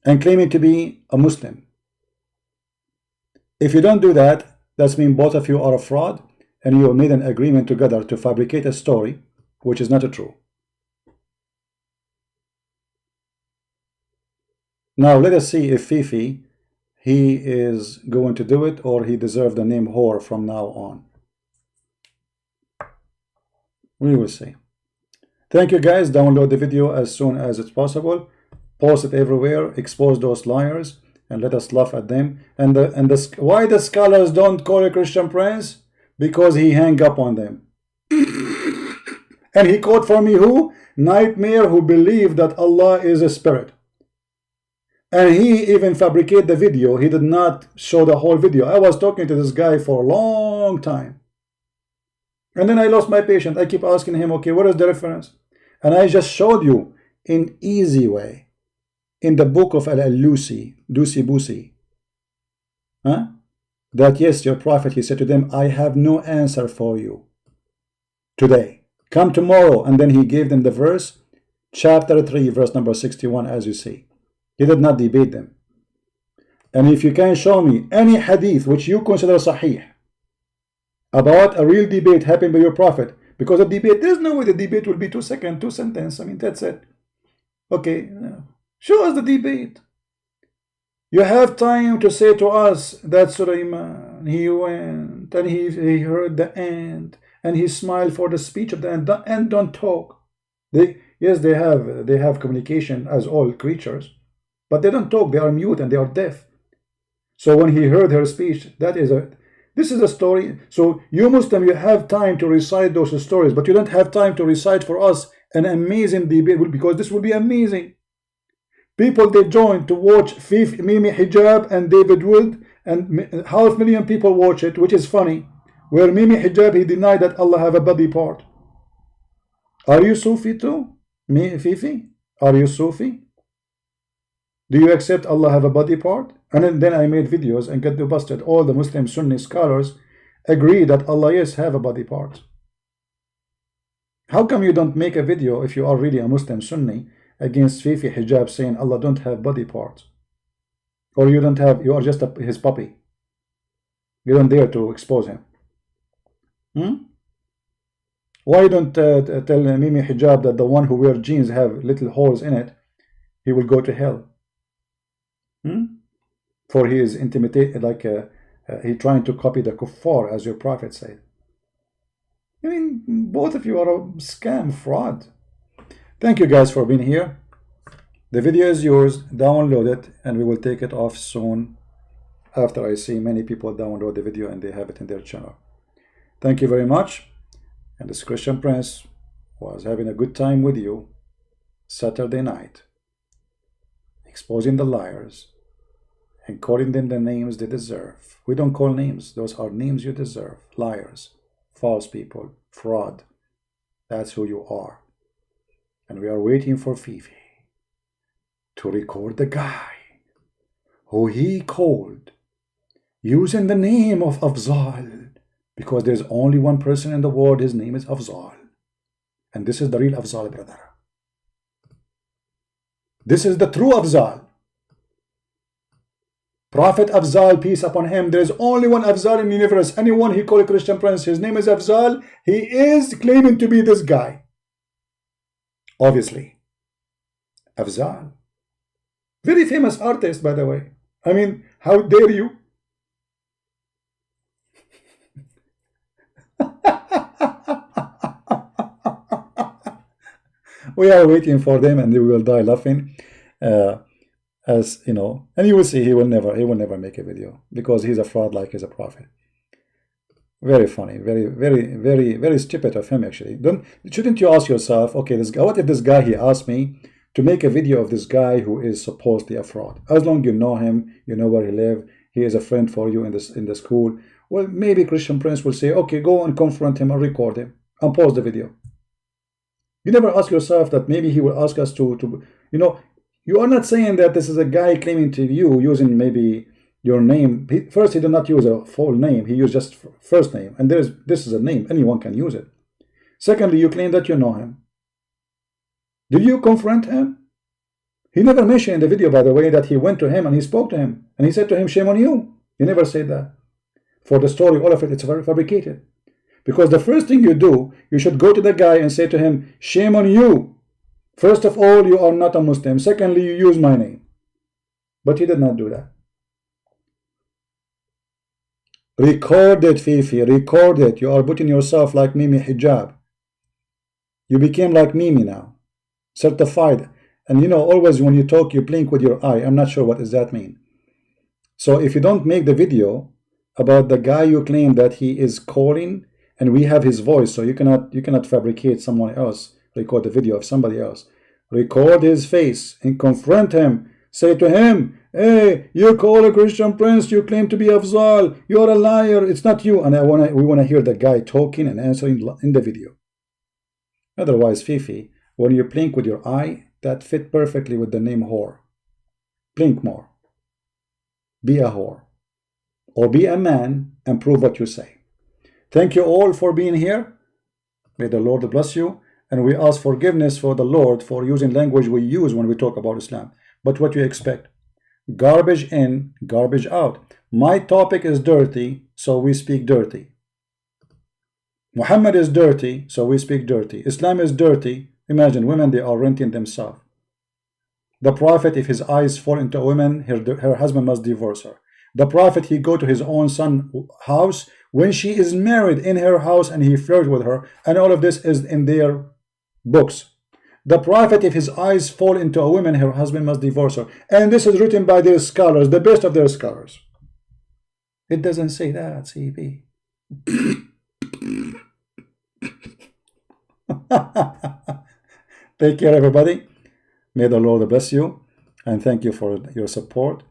and claiming to be a Muslim. If you don't do that, that means both of you are a fraud and you made an agreement together to fabricate a story which is not true. Now let us see if Fifi, he is going to do it or he deserves the name whore from now on. We will see. Thank you guys. Download the video as soon as it's possible. Post it everywhere. Expose those liars and let us laugh at them. And why the scholars don't call a Christian Prince? Because he hang up on them. And he quote for me who? Nightmare, who believe that Allah is a spirit. And he even fabricated the video. He did not show the whole video. I was talking to this guy for a long time. And then I lost my patience. I keep asking him, okay, what is the reference? And I just showed you in easy way in the book of Al-Lusi, Dusi Busi, that yes, your prophet, he said to them, I have no answer for you today. Come tomorrow. And then he gave them the verse, chapter 3, verse number 61, as you see. He did not debate them. And if you can show me any hadith which you consider sahih about a real debate happened by your prophet, because a debate, there's no way the debate will be 2 seconds, 2 sentences. I mean, that's it. Okay, show us the debate. You have time to say to us that Sulaiman, he went and he heard the end and he smiled for the speech of the end, and don't talk. Yes, they have communication as all creatures, but they don't talk. They are mute and they are deaf. So when he heard her speech, this is a story. So you Muslim, you have time to recite those stories, but you don't have time to recite for us an amazing debate, because this will be amazing. People, they join to watch Mimi Hijab and David Wood, and 500,000 people watch it, which is funny. Where Mimi Hijab, he denied that Allah have a body part. Are you Sufi too? Fifi? Are you Sufi? Do you accept Allah have a body part? And then I made videos and get busted. All the Muslim Sunni scholars agree that Allah, yes, have a body part. How come you don't make a video if you are really a Muslim Sunni against Fifi Hijab saying Allah don't have body parts? Or you are just his puppy. You don't dare to expose him. Why don't tell Mimi Hijab that the one who wears jeans have little holes in it, he will go to hell? For he is intimidated, like he trying to copy the kuffar, as your prophet said. I mean, both of you are a scam, fraud. Thank you guys for being here. The video is yours. Download it and we will take it off soon after I see many people download the video and they have it in their channel. Thank you very much. And this Christian Prince was having a good time with you Saturday night, exposing the liars and calling them the names they deserve. We don't call names. Those are names you deserve. Liars, false people, fraud. That's who you are. And we are waiting for Fifi to record the guy who he called using the name of Afzal, because there's only one person in the world, his name is Afzal. And this is the real Afzal, brother. This is the true Afzal. Prophet Afzal, peace upon him. There is only one Afzal in the universe. Anyone he called a Christian prince, his name is Afzal. He is claiming to be this guy. Obviously. Afzal. Very famous artist, by the way. I mean, how dare you? We are waiting for them and they will die laughing. As you know, and you will see he will never make a video because he's a fraud like he's a prophet. Very funny, very stupid of him actually. Shouldn't you ask yourself, okay, this guy, what if this guy he asked me to make a video of this guy who is supposedly a fraud? As long as you know him, you know where he lives, he is a friend for you in the school. Well, maybe Christian Prince will say, okay, go and confront him and record him and pause the video. You never ask yourself that maybe he will ask us to you know. You are not saying that this is a guy claiming to you using maybe your name. First, he did not use a full name. He used just first name. And this is a name. Anyone can use it. Secondly, you claim that you know him. Did you confront him? He never mentioned in the video, by the way, that he went to him and he spoke to him. And he said to him, shame on you. He never said that. For the story, all of it, it's very fabricated. Because the first thing you do, you should go to the guy and say to him, shame on you. First of all, you are not a Muslim. Secondly, you use my name. But he did not do that. Record it, Fifi. Record it. You are putting yourself like Mimi hijab. You became like Mimi now. Certified. And you know, always when you talk, you blink with your eye. I'm not sure what does that mean. So if you don't make the video about the guy you claim that he is calling, and we have his voice, so you cannot fabricate someone else. Record the video of somebody else. Record his face and confront him. Say to him, hey, you call a Christian prince, you claim to be Afzal, you're a liar, it's not you. And we want to hear the guy talking and answering in the video. Otherwise, Fifi, when you blink with your eye, that fit perfectly with the name whore. Blink more. Be a whore. Or be a man and prove what you say. Thank you all for being here. May the Lord bless you. And we ask forgiveness for the Lord for using language we use when we talk about Islam. But what you expect? Garbage in, garbage out. My topic is dirty, so we speak dirty. Muhammad is dirty, so we speak dirty. Islam is dirty. Imagine women, they are renting themselves. The Prophet, if his eyes fall into a woman, her husband must divorce her. The Prophet, he go to his own son's house when she is married in her house and he flirts with her. And all of this is in their books. The Prophet, if his eyes fall into a woman, her husband must divorce her. And this is written by their scholars, the best of their scholars. It doesn't say that, CB. Take care, everybody. May the Lord bless you. And thank you for your support.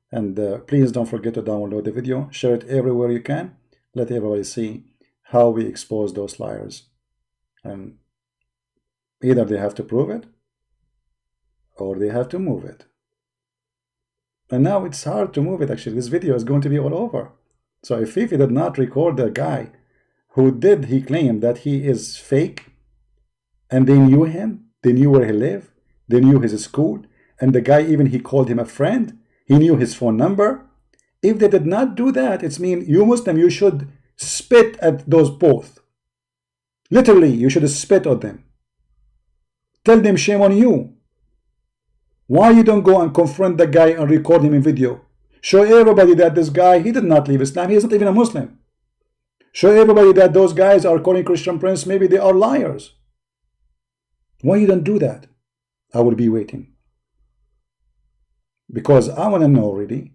And please don't forget to download the video. Share it everywhere you can. Let everybody see how we expose those liars. And either they have to prove it or they have to move it. And now it's hard to move it actually. This video is going to be all over. So if Fifi did not record the guy who he claimed that he is fake, and they knew him, they knew where he lived, they knew his school, and the guy even he called him a friend, he knew his phone number. If they did not do that, it's mean you Muslim, you should spit at those both. Literally, you should spit at them. Tell them shame on you. Why you don't go and confront the guy and record him in video? Show everybody that this guy, he did not leave Islam. He is not even a Muslim. Show everybody that those guys are calling Christian Prince, maybe they are liars. Why you don't do that? I will be waiting. Because I want to know really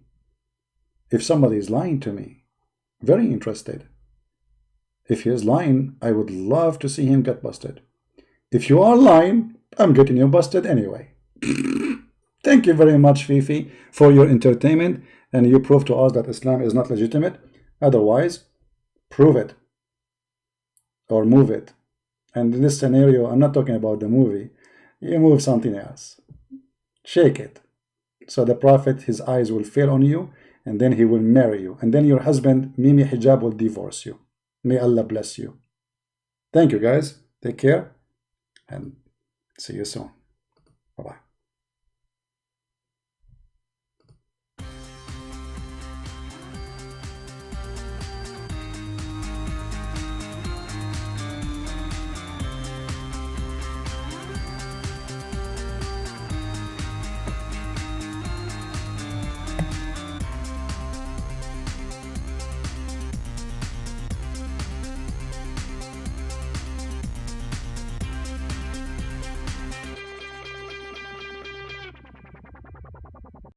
if somebody is lying to me. Very interested. If he is lying, I would love to see him get busted. If you are lying, I'm getting you busted anyway. Thank you very much, Fifi, for your entertainment. And you prove to us that Islam is not legitimate. Otherwise, prove it. Or move it. And in this scenario, I'm not talking about the movie. You move something else. Shake it. So the Prophet, his eyes will fall on you. And then he will marry you. And then your husband, Mimi Hijab, will divorce you. May Allah bless you. Thank you, guys. Take care. And see you soon. Bye-bye.